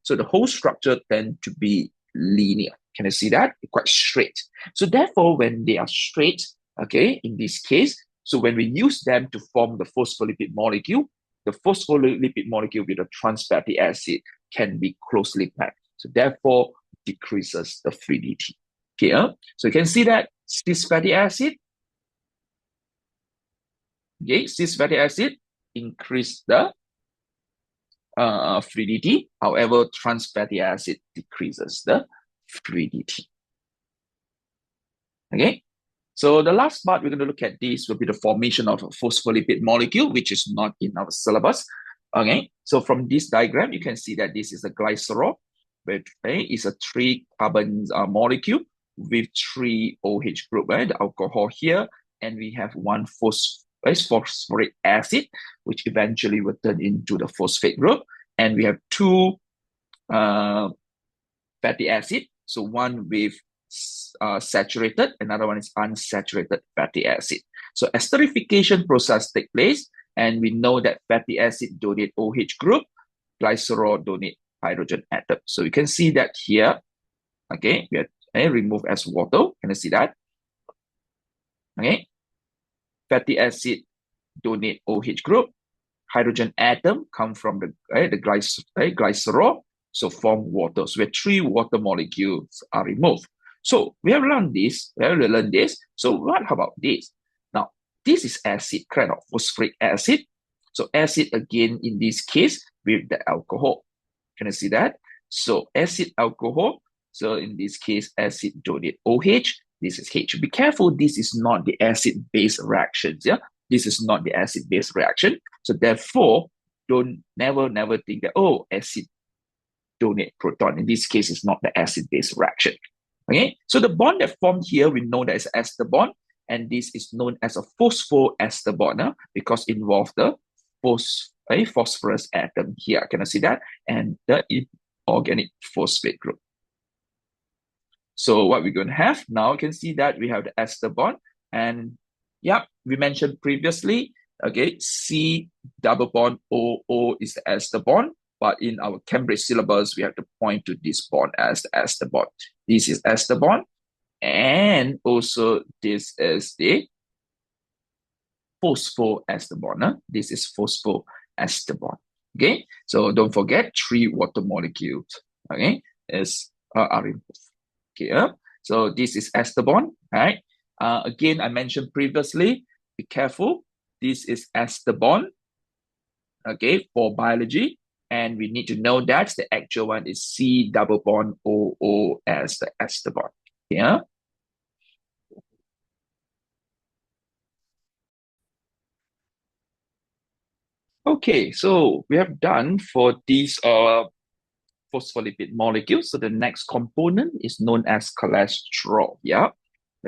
So the whole structure tend to be linear. Can you see that? Quite straight. So therefore, when they are straight, okay, in this case, so when we use them to form the phospholipid molecule, the phospholipid molecule with the trans fatty acid can be closely packed. So therefore, decreases the fluidity. Okay, so you can see that cis fatty acid, okay, cis fatty acid, increase the fluidity. However, trans fatty acid decreases the fluidity. Okay. So the last part we're going to look at this will be the formation of a phospholipid molecule, which is not in our syllabus. Okay. So from this diagram, you can see that this is a glycerol, which is a 3-carbon molecule with 3 OH group, right? The alcohol here, and we have one phosphoric acid, which eventually will turn into the phosphate group, and we have 2 fatty acid. So one with saturated, another one is unsaturated fatty acid. So esterification process take place, and we know that fatty acid donate OH group, glycerol donate hydrogen atom. So you can see that here. Okay, we have remove as water. Can you see that? Okay, fatty acid donate OH group, hydrogen atom come from the glycerol, so form water. So where 3 water molecules are removed. So we have learned this. So what about this? Now, this is acid, kind of phosphoric acid. So acid again in this case with the alcohol. Can you see that? So acid alcohol. So in this case, acid donate OH. This is H. Be careful, this is not the acid-base reactions. Yeah, this is not the acid-base reaction. So therefore, don't never think that, oh, acid donate proton. In this case, it's not the acid-base reaction. Okay, so the bond that formed here, we know that is ester bond, and this is known as a phosphoester bond because it involves the phosphorus atom here. Can I see that? And the inorganic phosphate group. So what we're going to have now, you can see that we have the ester bond, and yeah, we mentioned previously, okay, C double bond O is the ester bond, but in our Cambridge syllabus, we have to point to this bond as the ester bond. This is ester bond, and also this is the phosphoester bond. This is phosphoester bond. Okay, so don't forget 3 water molecules. Okay, are removed. Okay, so this is ester bond. Right. Again, I mentioned previously. Be careful. This is ester bond. Okay, for biology. And we need to know that the actual one is C double bond OO as the ester bond. Yeah. Okay, so we have done for these phospholipid molecules. So the next component is known as cholesterol. Yeah.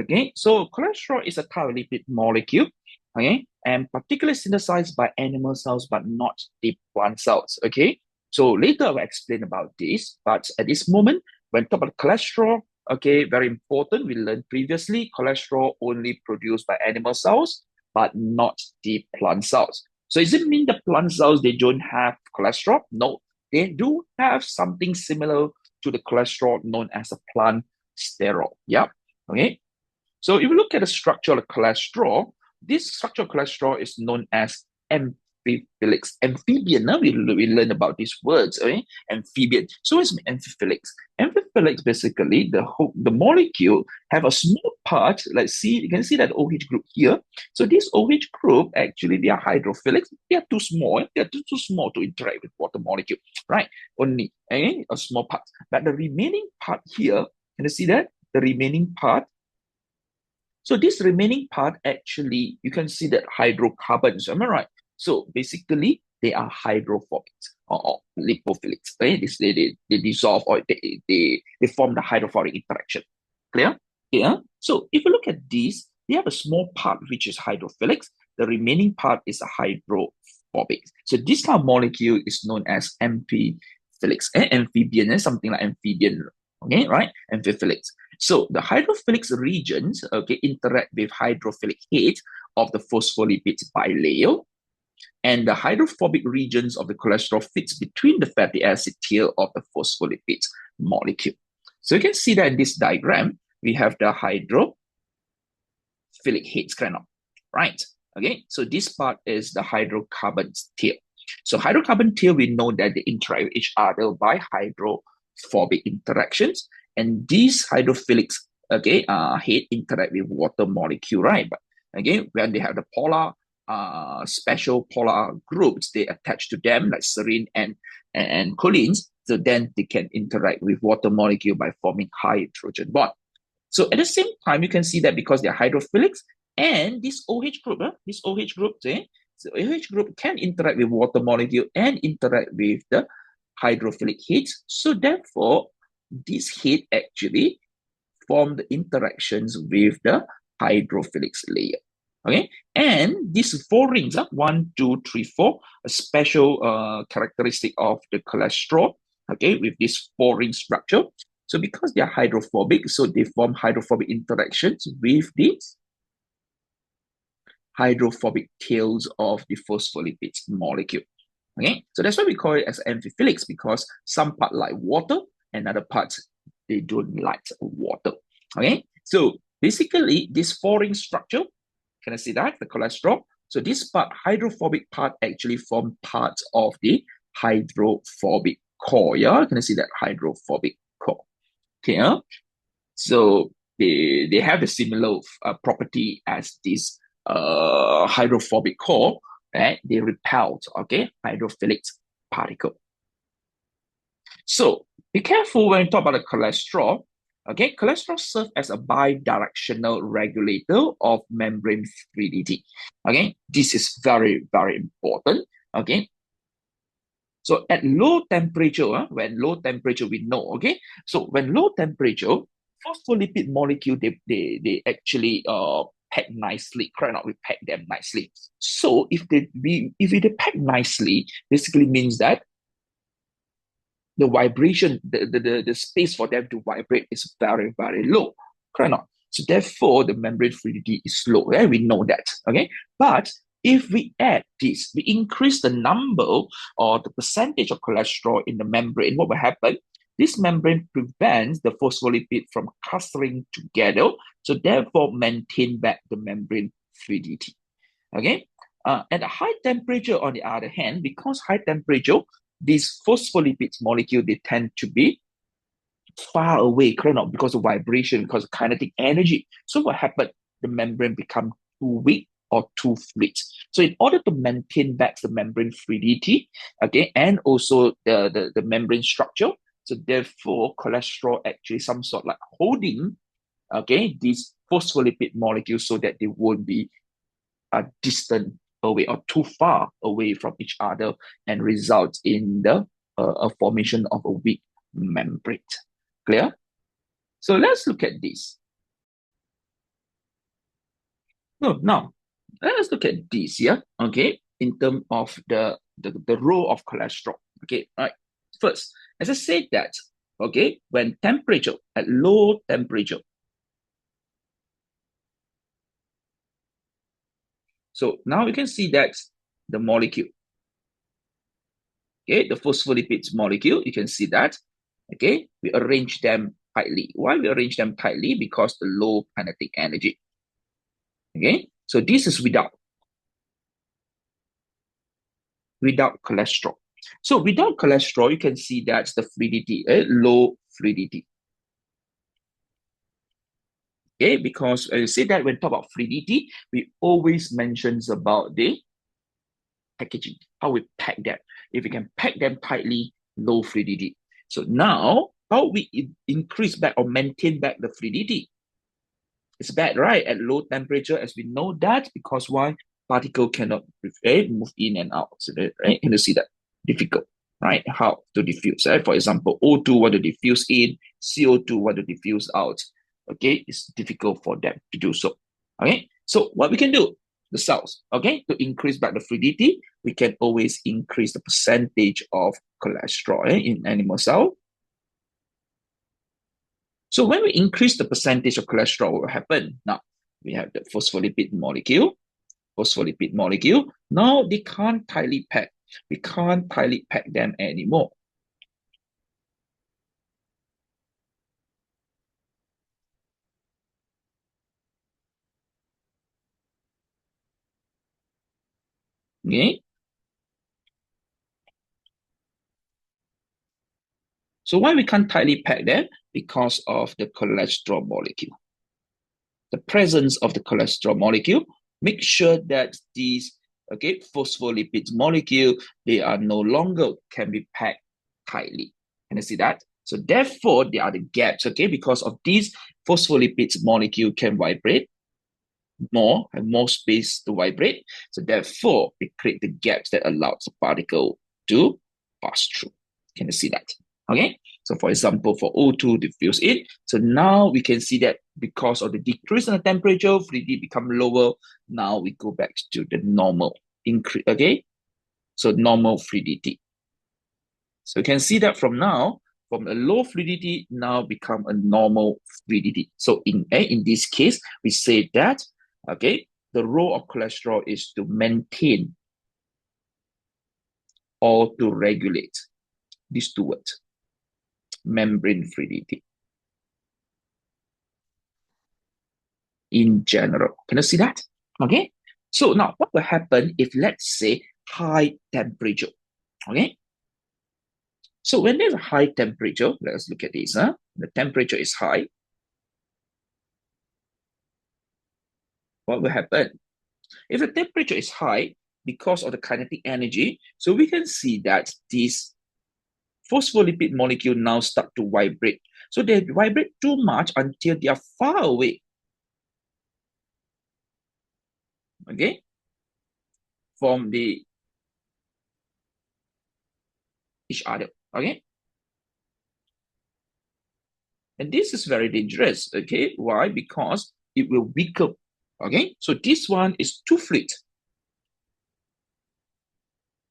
Okay, so cholesterol is a lipid molecule. Okay, and particularly synthesized by animal cells, but not the plant cells. Okay, so later I'll explain about this. But at this moment, when talk about cholesterol, okay, very important. We learned previously, cholesterol only produced by animal cells, but not the plant cells. So does it mean the plant cells they don't have cholesterol? No, they do have something similar to the cholesterol known as a plant sterol. Yeah. Okay. So if you look at the structure of cholesterol, this structure of cholesterol is known as amphiphilics. Amphibian, we learn about these words, okay? Amphibian. So it's amphiphilics. Amphiphilics, basically, the molecule have a small part, let's see, you can see that OH group here. So this OH group, actually, they are hydrophilics. They are too small. They are too small to interact with water molecule, right? Only a small part. But the remaining part here, can you see that? The remaining part, so this remaining part, actually, you can see that hydrocarbons, am I right? So basically, they are hydrophobics or lipophilics. Right? They dissolve or they form the hydrophobic interaction. Clear? Yeah. So if you look at these, they have a small part which is hydrophilics. The remaining part is a hydrophobic. So this kind of molecule is known as amphiphilics. Amphibian, something like amphibian. Okay, right? Amphiphilics. So the hydrophilic regions, okay, interact with hydrophilic head of the phospholipids bilayer, and the hydrophobic regions of the cholesterol fits between the fatty acid tail of the phospholipids molecule. So you can see that in this diagram, we have the hydrophilic heads kind of, right? Okay, so this part is the hydrocarbon tail. So hydrocarbon tail, we know that they interact with each other by hydrophobic interactions. And these hydrophilics, okay, head interact with water molecule, right? But again, when they have the polar special polar groups they attach to them, like serine and choline. So then they can interact with water molecule by forming hydrogen bond. So at the same time, you can see that because they're hydrophilics, and this OH group, this OH group, so OH group can interact with water molecule and interact with the hydrophilic heads. So therefore, this heat actually form the interactions with the hydrophilic layer. Okay, and these four rings, 1, 2, 3, 4, a special characteristic of the cholesterol, okay, with this four ring structure. So because they are hydrophobic, so they form hydrophobic interactions with the hydrophobic tails of the phospholipids molecule. Okay, so that's why we call it as amphiphilics, because some part like water and other parts they don't like water. Okay, so basically this four ring structure, can I see that the cholesterol? So this part, hydrophobic part, actually form parts of the hydrophobic core. Yeah, can I see that hydrophobic core? Okay, so they have a similar property as this hydrophobic core, right? They repel, okay, hydrophilic particle. So be careful when you talk about the cholesterol. Okay, cholesterol serves as a bidirectional regulator of membrane fluidity. Okay, this is very, very important. Okay, so at low temperature, when low temperature, we know, okay? So when low temperature, phospholipid molecule, they actually pack nicely, correct? Not we pack them nicely. So if they pack nicely, basically means that the vibration, the space for them to vibrate is very, very low. Correct not? So therefore, the membrane fluidity is low. Yeah? We know that. Okay. But if we add this, we increase the number or the percentage of cholesterol in the membrane, what will happen? This membrane prevents the phospholipid from clustering together. So therefore, maintain back the membrane fluidity. Okay. At a high temperature, on the other hand, because high temperature, these phospholipids molecule, they tend to be far away, correct? Because of vibration, because of kinetic energy. So what happened? The membrane become too weak or too fluid. So in order to maintain back the membrane fluidity, okay, and also the membrane structure, so therefore cholesterol actually some sort like holding, okay, these phospholipid molecules so that they won't be distant away or too far away from each other and result in the a formation of a weak membrane. Clear? So let's look at this. No, now let's look at this here. Okay, in terms of the role of cholesterol. Okay, all right. First, as I said that, okay, when temperature at low temperature. So now you can see that the molecule, okay, the phospholipids molecule, you can see that, okay, we arrange them tightly. Why we arrange them tightly? Because the low kinetic energy, okay, so this is without cholesterol. So without cholesterol, you can see that's the fluidity, low fluidity, okay, because I say that when talk about fluidity, we always mentions about the packaging, how we pack them. If we can pack them tightly, low fluidity. So now, how we increase back or maintain back the fluidity? It's bad, right? At low temperature, as we know that, because why? Particle cannot move in and out. So that, right? Can you see that? Difficult, right? How to diffuse, right? For example, O2 want to diffuse in, CO2 want to diffuse out. Okay, it's difficult for them to do so. Okay, so what we can do, the cells, okay, to increase back the fluidity, we can always increase the percentage of cholesterol in animal cell. So when we increase the percentage of cholesterol, what will happen? Now, we have the phospholipid molecule. Phospholipid molecule. Now, they can't tightly pack. We can't tightly pack them anymore. Okay? So why we can't tightly pack them? Because of the cholesterol molecule. The presence of the cholesterol molecule make sure that these okay, phospholipid molecule, they are no longer can be packed tightly. Can you see that? So therefore, there are the gaps, okay, because of these phospholipids molecule can vibrate more, have more space to vibrate. So therefore, it creates the gaps that allows the particle to pass through. Can you see that? Okay. So for example, for O2 diffuse it. So now we can see that because of the decrease in the temperature, fluidity become lower. Now we go back to the normal increase. Okay. So normal fluidity. So you can see that from now, from a low fluidity now become a normal fluidity. So in this case, we say that, okay, the role of cholesterol is to maintain or to regulate these two words, membrane fluidity in general. Can you see that? Okay. So now what will happen if, let's say, high temperature? Okay. So when there's a high temperature, let's look at this. The temperature is high. What will happen? If the temperature is high because of the kinetic energy, so we can see that these phospholipid molecule now start to vibrate. So they vibrate too much until they are far away. Okay, from the each other. Okay, and this is very dangerous. Okay, why? Because it will weaken. Okay, so this one is too fluid.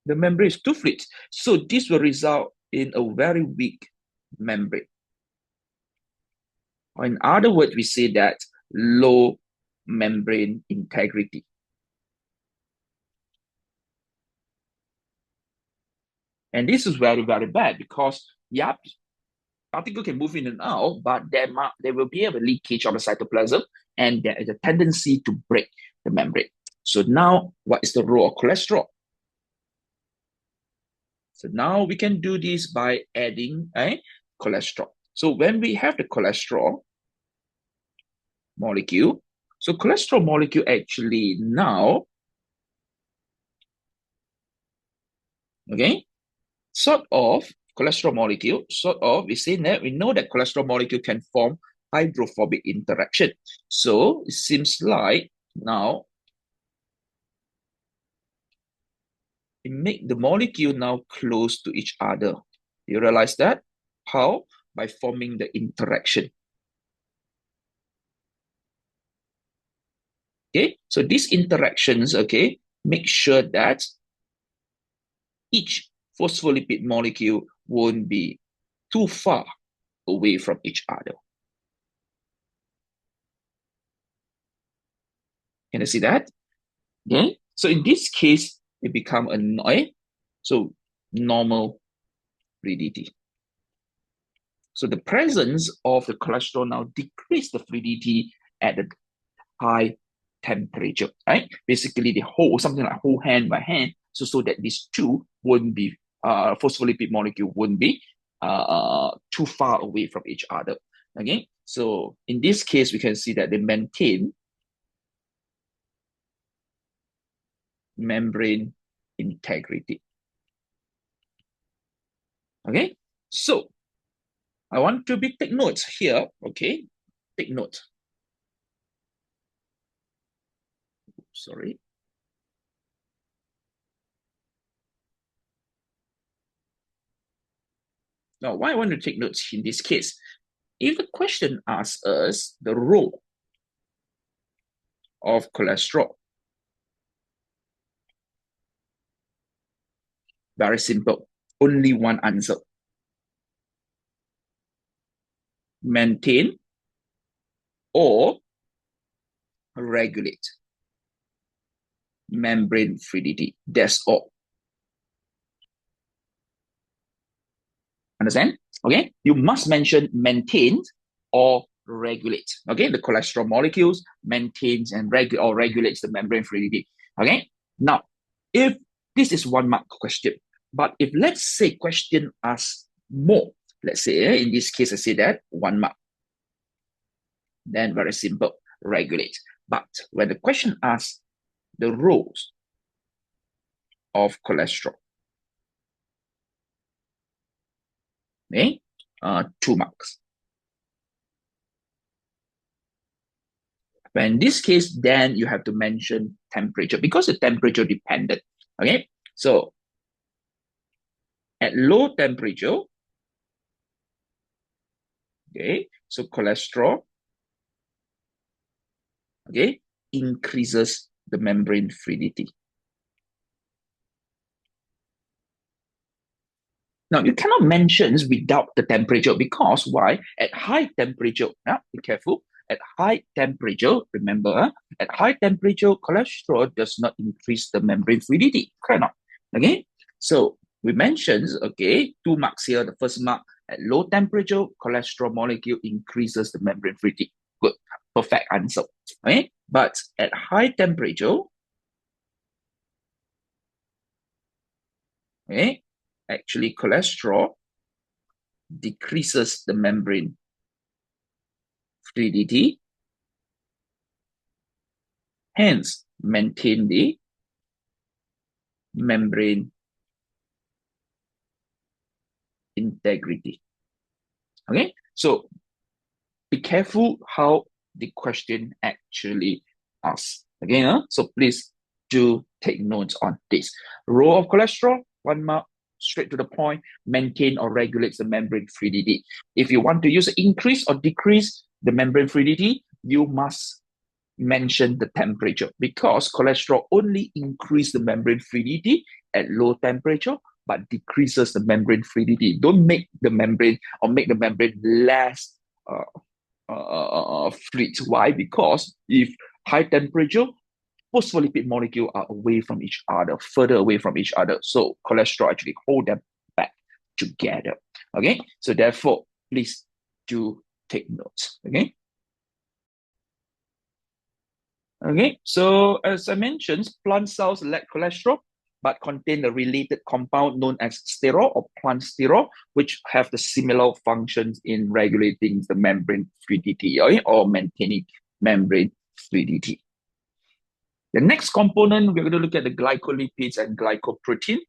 The membrane is too fluid. So this will result in a very weak membrane. Or in other words, we say that low membrane integrity. And this is very, very bad because, yeah, particle can move in and out, but there will be a leakage of the cytoplasm and there is a tendency to break the membrane. So now, what is the role of cholesterol? So now we can do this by adding cholesterol. So when we have the cholesterol molecule, so cholesterol molecule actually now, okay, sort of cholesterol molecule, we know that cholesterol molecule can form hydrophobic interaction. So it seems like now it make the molecule now close to each other. You realize that? How? By forming the interaction. Okay, so these interactions, okay, make sure that each phospholipid molecule won't be too far away from each other. Can you see that? Okay, so in this case, it become so normal fluidity. So the presence of the cholesterol now decrease the fluidity at the high temperature, right? Basically, they hold something like hold hand by hand, so that these two wouldn't be phospholipid molecule wouldn't be too far away from each other. Okay, so in this case, we can see that they maintain membrane integrity. Okay, so I want to take notes here. Okay, take note. Sorry. Now, why I want to take notes in this case? If the question asks us the role of cholesterol, very simple, only one answer. Maintain or regulate membrane fluidity. That's all. Understand? Okay. You must mention maintained or regulate. Okay. The cholesterol molecules maintains and regulates the membrane fluidity. Okay. Now, if this is 1 mark question, but if let's say question asks more, let's say in this case I say that 1 mark, then very simple, regulate. But when the question asks the roles of cholesterol. Okay, 2 marks. But in this case, then you have to mention temperature because the temperature dependent. Okay, so at low temperature, okay, so cholesterol, okay, increases the membrane fluidity. Now, you cannot mention without the temperature because why? At high temperature, now be careful. At high temperature, remember, at high temperature, cholesterol does not increase the membrane fluidity. Cannot. Okay? So we mentioned, okay, 2 marks here. The first mark, at low temperature, cholesterol molecule increases the membrane fluidity. Good. Perfect answer. Okay? But at high temperature, okay, actually cholesterol decreases the membrane fluidity, hence maintain the membrane integrity. Okay, so be careful how the question actually asks. Okay, so please do take notes on this. Role of cholesterol, 1 mark, straight to the point, maintain or regulates the membrane fluidity. If you want to use increase or decrease the membrane fluidity, you must mention the temperature because cholesterol only increase the membrane fluidity at low temperature but decreases the membrane fluidity. Don't make the membrane or make the membrane less fluid. Why? Because if high temperature, phospholipid molecule are away from each other, further away from each other. So cholesterol actually hold them back together. Okay, so therefore, please do take notes. Okay. Okay, so as I mentioned, plant cells lack cholesterol but contain a related compound known as sterol or plant sterol, which have the similar functions in regulating the membrane fluidity, okay, or maintaining membrane fluidity. The next component, we're going to look at the glycolipids and glycoprotein.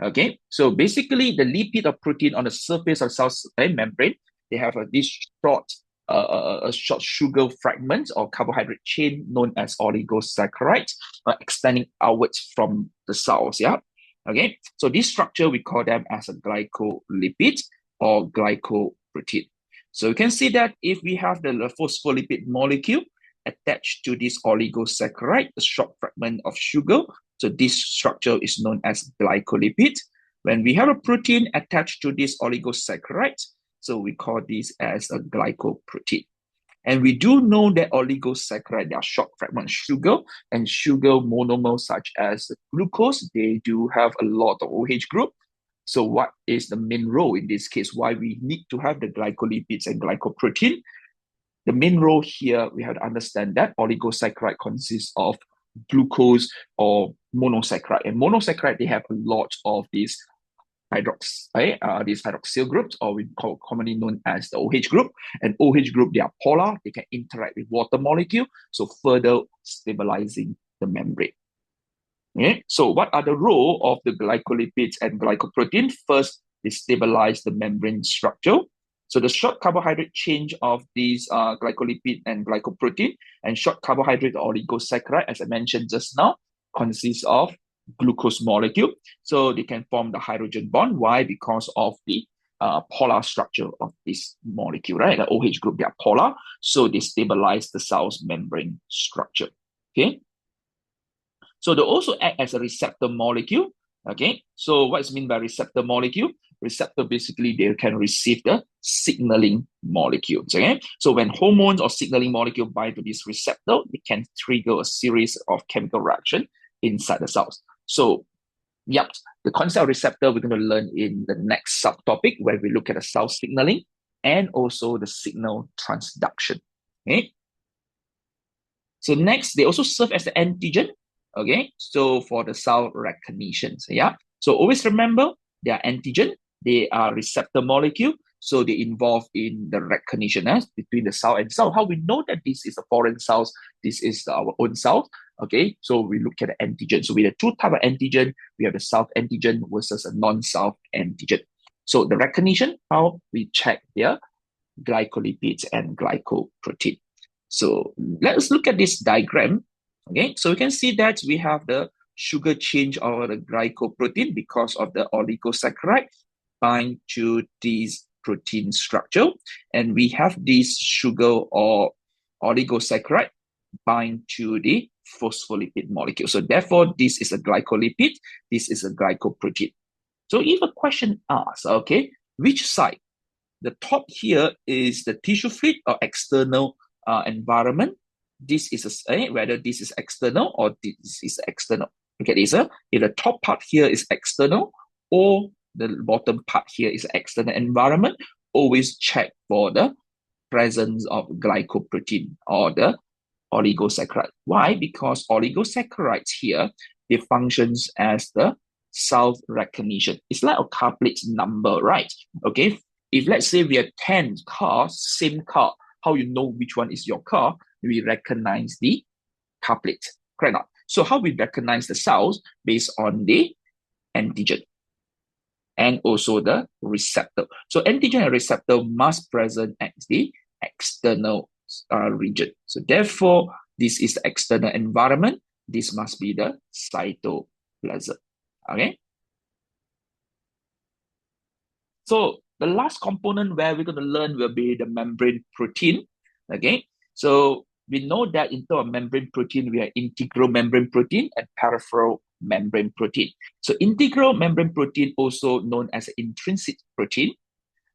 Okay, so basically the lipid or protein on the surface of cell membrane, they have this short sugar fragment or carbohydrate chain known as oligosaccharides, extending outwards from the cells. Yeah. Okay. So this structure we call them as a glycolipid or glycoprotein. So you can see that if we have the phospholipid molecule attached to this oligosaccharide, a short fragment of sugar, so this structure is known as glycolipid. When we have a protein attached to this oligosaccharide, so we call this as a glycoprotein. And we do know that oligosaccharides are short fragment sugar, and sugar monomers such as glucose, they do have a lot of OH group. So what is the main role in this case? Why we need to have the glycolipids and glycoprotein? The main role here, we have to understand that oligosaccharide consists of glucose or monosaccharide. And monosaccharide, they have a lot of these these hydroxyl groups, or we call commonly known as the OH group. And OH group, they are polar, they can interact with water molecule, so further stabilizing the membrane. Okay? So what are the role of the glycolipids and glycoprotein? First, they stabilize the membrane structure. So the short carbohydrate change of these glycolipid and glycoprotein and short carbohydrate oligosaccharide, as I mentioned just now, consists of glucose molecule. So they can form the hydrogen bond. Why? Because of the polar structure of this molecule, right? The OH group, they are polar. So they stabilize the cell's membrane structure. Okay. So they also act as a receptor molecule. Okay. So what's meant by receptor molecule? Receptor, basically they can receive the signaling molecules. Okay, so when hormones or signaling molecule bind to this receptor, it can trigger a series of chemical reaction inside the cells. So yep, the concept of receptor we're going to learn in the next subtopic where we look at the cell signaling and also the signal transduction. Okay, so next they also serve as the antigen. Okay, so for the cell recognition. Yeah, so always remember they are antigen. They are receptor molecule, so they involve in the recognition between the cell and cell. How we know that this is a foreign cell, this is our own cell. Okay, so we look at the antigen. So with the two type of antigen, we have the self antigen versus a non-self antigen. So the recognition, how we check their glycolipids and glycoprotein. So let us look at this diagram. Okay, so we can see that we have the sugar change of the glycoprotein because of the oligosaccharide bind to this protein structure, and we have this sugar or oligosaccharide bind to the phospholipid molecule. So therefore, this is a glycolipid, this is a glycoprotein. So if a question asks, okay, which side? The top here is the tissue fluid or external environment. This is whether this is external or this is external. Look at this. If the top part here is external or the bottom part here is external environment, always check for the presence of glycoprotein or the oligosaccharide. Why? Because oligosaccharides here, they functions as the self-recognition. It's like a car plate number, right? Okay. If let's say we have 10 cars, same car, how you know which one is your car? We recognize the car plate. Correct not? So how we recognize the cells based on the antigen and also the receptor. So antigen and receptor must present at the external region. So therefore, this is the external environment. This must be the cytoplasm. Okay. So the last component where we're going to learn will be the membrane protein. Okay. So we know that in terms of membrane protein, we have integral membrane protein and peripheral membrane protein. So integral membrane protein, also known as intrinsic protein.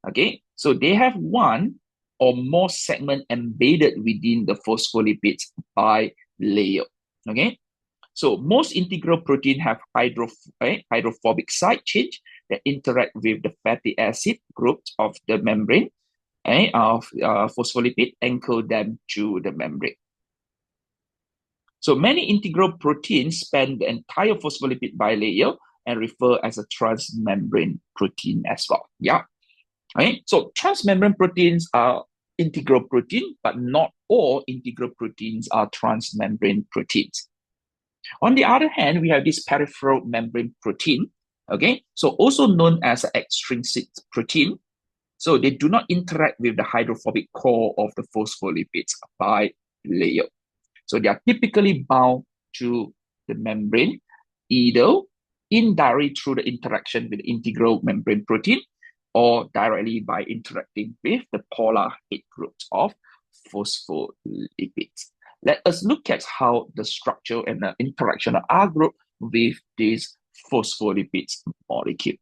Okay. So they have one or more segment embedded within the phospholipids by layer. Okay. So most integral protein have hydrophobic side change that interact with the fatty acid groups of the membrane of phospholipid, anchor them to the membrane. So many integral proteins span the entire phospholipid bilayer and refer as a transmembrane protein as well. Yeah. Okay. So transmembrane proteins are integral protein, but not all integral proteins are transmembrane proteins. On the other hand, we have this peripheral membrane protein, okay? So also known as extrinsic protein. So they do not interact with the hydrophobic core of the phospholipids by layer. So they are typically bound to the membrane, either indirectly through the interaction with the integral membrane protein or directly by interacting with the polar head groups of phospholipids. Let us look at how the structure and the interaction of R group with this phospholipids molecule.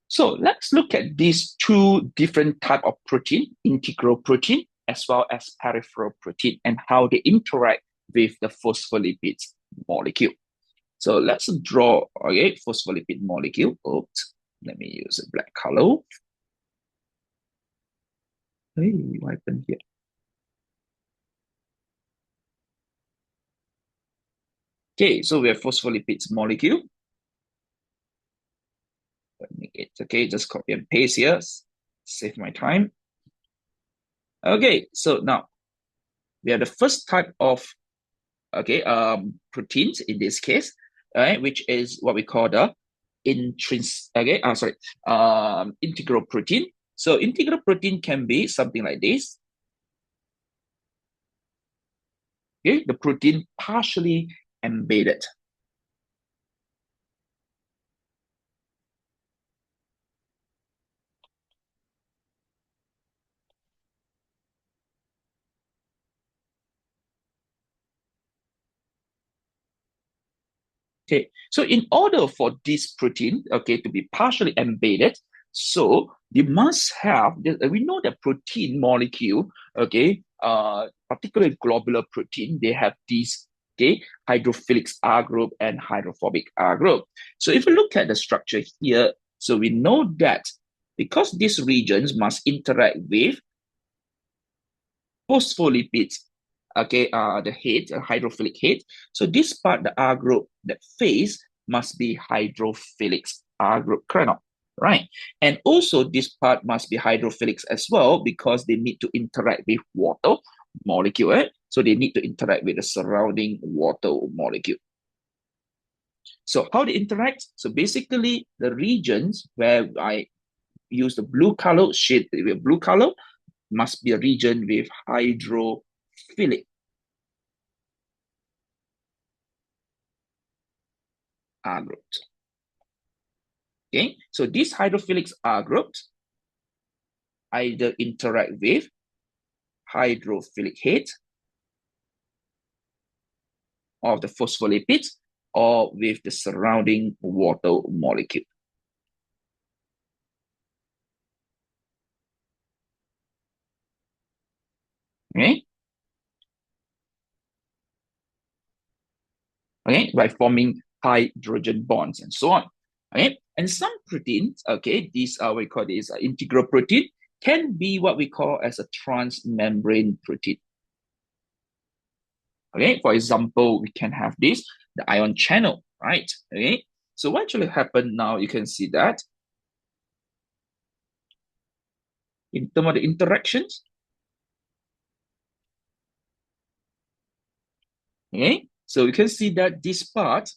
So let's look at these two different type of protein, integral protein as well as peripheral protein, and how they interact with the phospholipids molecule. So let's draw a phospholipid molecule. Oops, let me use a black color. Hey, what happened here? Okay, so we have phospholipids molecule. Okay, just copy and paste here, save my time. Okay, so now we have the first type of proteins in this case, which is what we call the integral protein. So integral protein can be something like this. Okay, the protein partially embedded. Okay, so in order for this protein, okay, to be partially embedded, so they must have, we know that protein molecule, okay, particularly globular protein, they have these, okay, hydrophilic R group and hydrophobic R group. So if you look at the structure here, so we know that because these regions must interact with phospholipids, okay, the head, hydrophilic head. So this part, the R group, the face must be hydrophilic R group kernel, right? And also this part must be hydrophilic as well because they need to interact with water molecule. Right? So they need to interact with the surrounding water molecule. So how they interact? So basically, the regions where I use the blue color, shade with blue color, must be a region with hydrophilic R groups. Okay, so these hydrophilic R groups either interact with hydrophilic head of the phospholipids or with the surrounding water molecule. Okay, okay, by forming hydrogen bonds and so on. Okay, and some proteins, okay, these are what we call this integral protein, can be what we call as a transmembrane protein. Okay, for example, we can have this, the ion channel, right? Okay, so what should happen now? You can see that in terms of the interactions, okay, so you can see that this part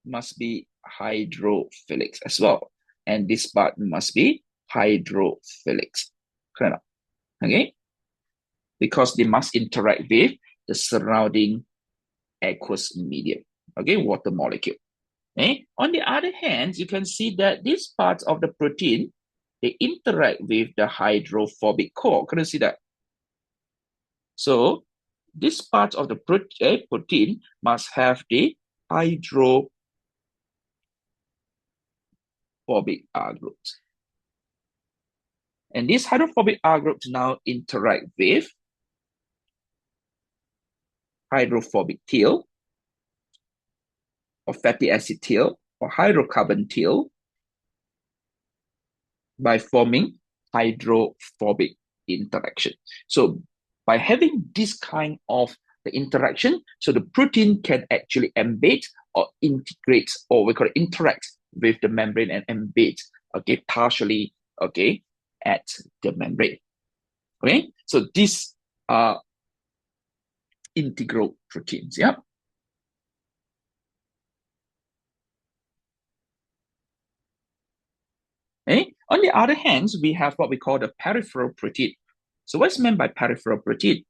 must be hydrophilic as well, and this part must be hydrophilic, okay, because they must interact with the surrounding aqueous medium, okay, water molecule. Okay? On the other hand, you can see that these parts of the protein, they interact with the hydrophobic core. Can you see that? So this part of the protein must have the hydrophobic R groups. And these hydrophobic R groups now interact with hydrophobic tail or fatty acid tail or hydrocarbon tail by forming hydrophobic interaction. So by having this kind of the interaction, so the protein can actually embed or integrate, or we call it interact with the membrane and embed, okay, partially, okay, at the membrane. Okay, so these are integral proteins, yeah. Okay? On the other hand, we have what we call the peripheral protein. So what's meant by peripheral protein?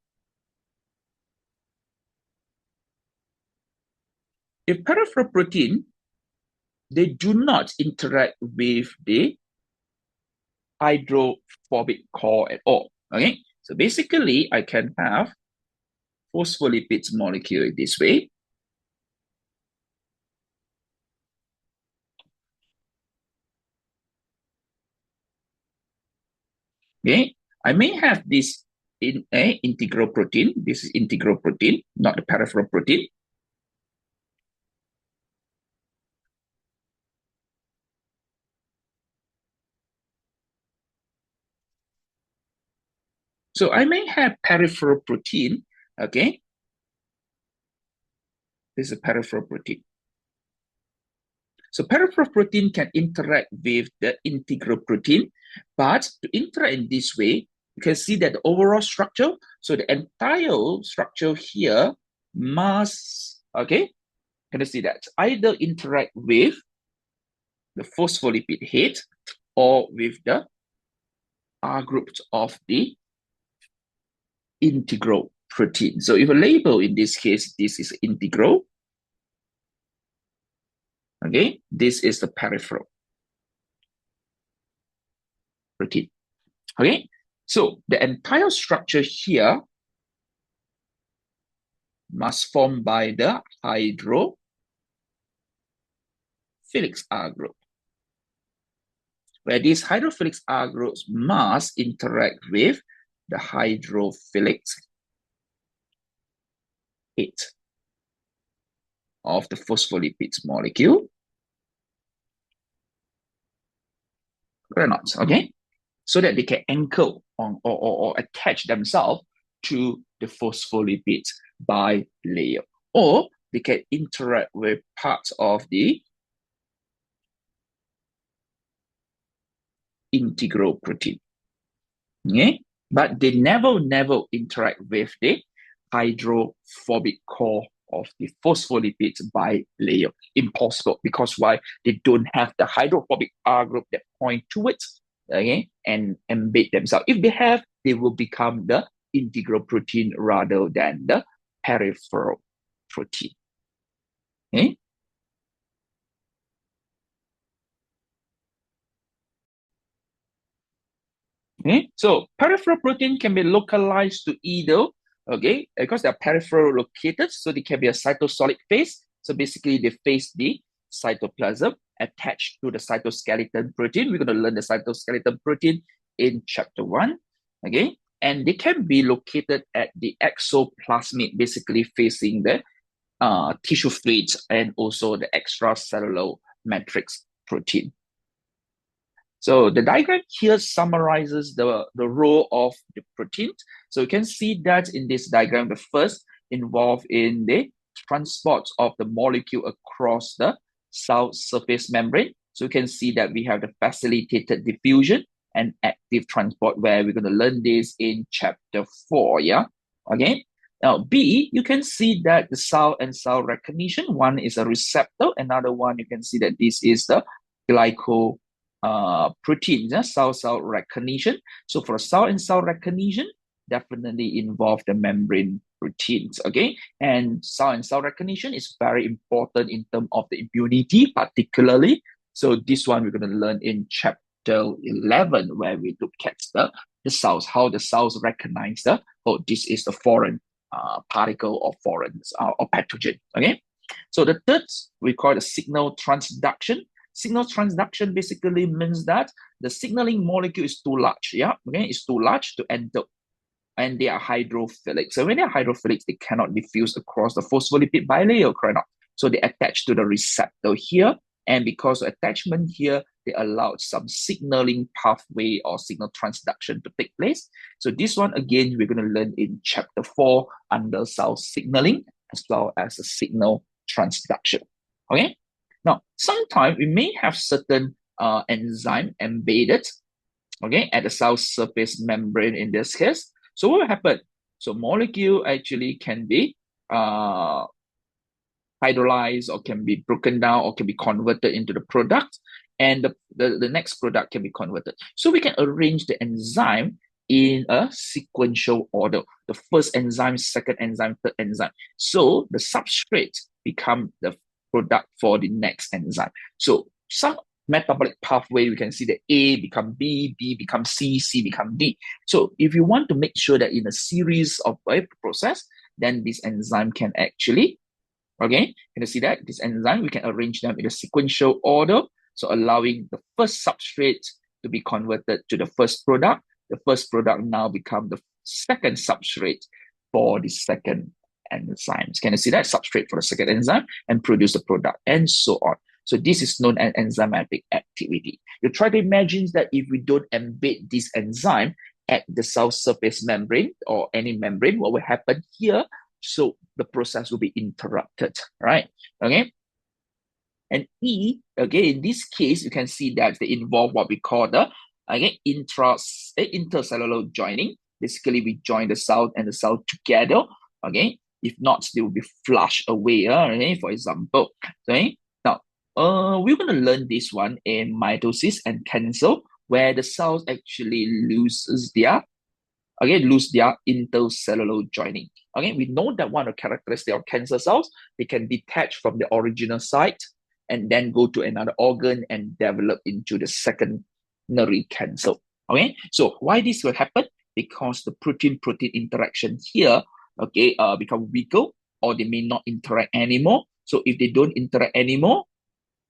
If peripheral protein, they do not interact with the hydrophobic core at all. Okay, so basically I can have phospholipids molecule this way. Okay, I may have this in a integral protein. This is integral protein, not the peripheral protein. So I may have peripheral protein. Okay, this is a peripheral protein. So peripheral protein can interact with the integral protein, but to interact in this way, you can see that the overall structure, so the entire structure here must, okay, can you see that? Either interact with the phospholipid head or with the R groups of the integral protein. So if a label in this case, this is integral, okay, this is the peripheral protein. Okay, so the entire structure here must form by the hydrophilic R group, where these hydrophilic R groups must interact with the hydrophilic head of the phospholipids molecule. Or not, okay? So that they can anchor on or attach themselves to the phospholipids by layer. Or they can interact with parts of the integral protein. Okay? but they never interact with the hydrophobic core of the phospholipids bilayer. Impossible, because why? They don't have the hydrophobic R group that point towards, okay, and embed themselves. If they have, they will become the integral protein rather than the peripheral protein. Okay. Okay, so peripheral protein can be localized to either, okay, because they're peripheral located, so they can be a cytosolic phase. So basically, they face the cytoplasm attached to the cytoskeleton protein. We're going to learn the cytoskeleton protein in chapter 1, okay, and they can be located at the exoplasmid, basically facing the tissue fluids and also the extracellular matrix protein. So the diagram here summarizes the role of the proteins. So you can see that in this diagram, the first involved in the transport of the molecule across the cell surface membrane. So you can see that we have the facilitated diffusion and active transport, where we're going to learn this in chapter 4, yeah? Okay. Now, B, you can see that the cell and cell recognition, one is a receptor, another one, you can see that this is the glyco proteins, cell recognition. So for cell and cell recognition, definitely involve the membrane proteins, okay? And cell recognition is very important in terms of the immunity, particularly. So this one we're going to learn in chapter 11, where we look at the cells, how the cells recognize oh, this is the foreign particle or foreign or pathogen, okay? So the third, we call the signal transduction. Signal transduction basically means that the signaling molecule is too large, yeah, okay, it's too large to enter, and they are hydrophilic. So when they are hydrophilic, they cannot diffuse across the phospholipid bilayer, correct? So they attach to the receptor here, and because of attachment here, they allowed some signaling pathway or signal transduction to take place. So this one, again, we're going to learn in chapter 4 under cell signaling as well as the signal transduction, okay? Now, sometimes we may have certain enzyme embedded, okay, at the cell surface membrane in this case. So what will happen? So molecule actually can be hydrolyzed or can be broken down or can be converted into the product, and the next product can be converted. So we can arrange the enzyme in a sequential order. The first enzyme, second enzyme, third enzyme. So the substrate become the product for the next enzyme. So some metabolic pathway, we can see that A become B, B become C, C become D. So if you want to make sure that in a series of a process, then this enzyme can actually, okay, can you see that? This enzyme, we can arrange them in a sequential order. So allowing the first substrate to be converted to the first product. The first product now become the second substrate for the second enzymes. Can you see that? Substrate for the second enzyme and produce the product and so on. So this is known as enzymatic activity. You try to imagine that if we don't embed this enzyme at the cell surface membrane or any membrane, what will happen here? So the process will be interrupted, right? Okay. And E, again, in this case, you can see that they involve what we call the intercellular joining. Basically, we join the cell and the cell together, okay? If not, they will be flushed away, okay? For example, okay? Now, we're going to learn this one in mitosis and cancer, where the cells actually lose their intercellular joining. Okay, we know that one of the characteristics of cancer cells, they can detach from the original site and then go to another organ and develop into the secondary cancer. Okay, so why this will happen? Because the protein-protein interaction here, okay, become weaker, or they may not interact anymore. So if they don't interact anymore,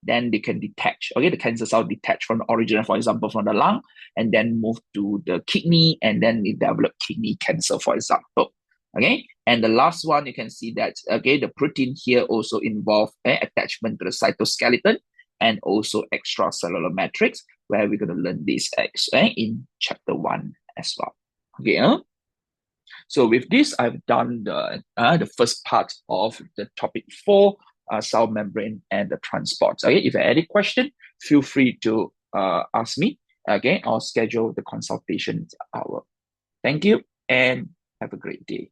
then they can detach. Okay, the cancer cell detach from the original, for example, from the lung, and then move to the kidney, and then they develop kidney cancer, for example. Okay, and the last one, you can see that, okay, the protein here also involve attachment to the cytoskeleton and also extracellular matrix, where we're going to learn this in chapter 1 as well. Okay, so with this, I've done the first part of the topic 4, cell membrane and the transport. Okay, if you have any question, feel free to ask me, okay, or schedule the consultation hour. Thank you and have a great day.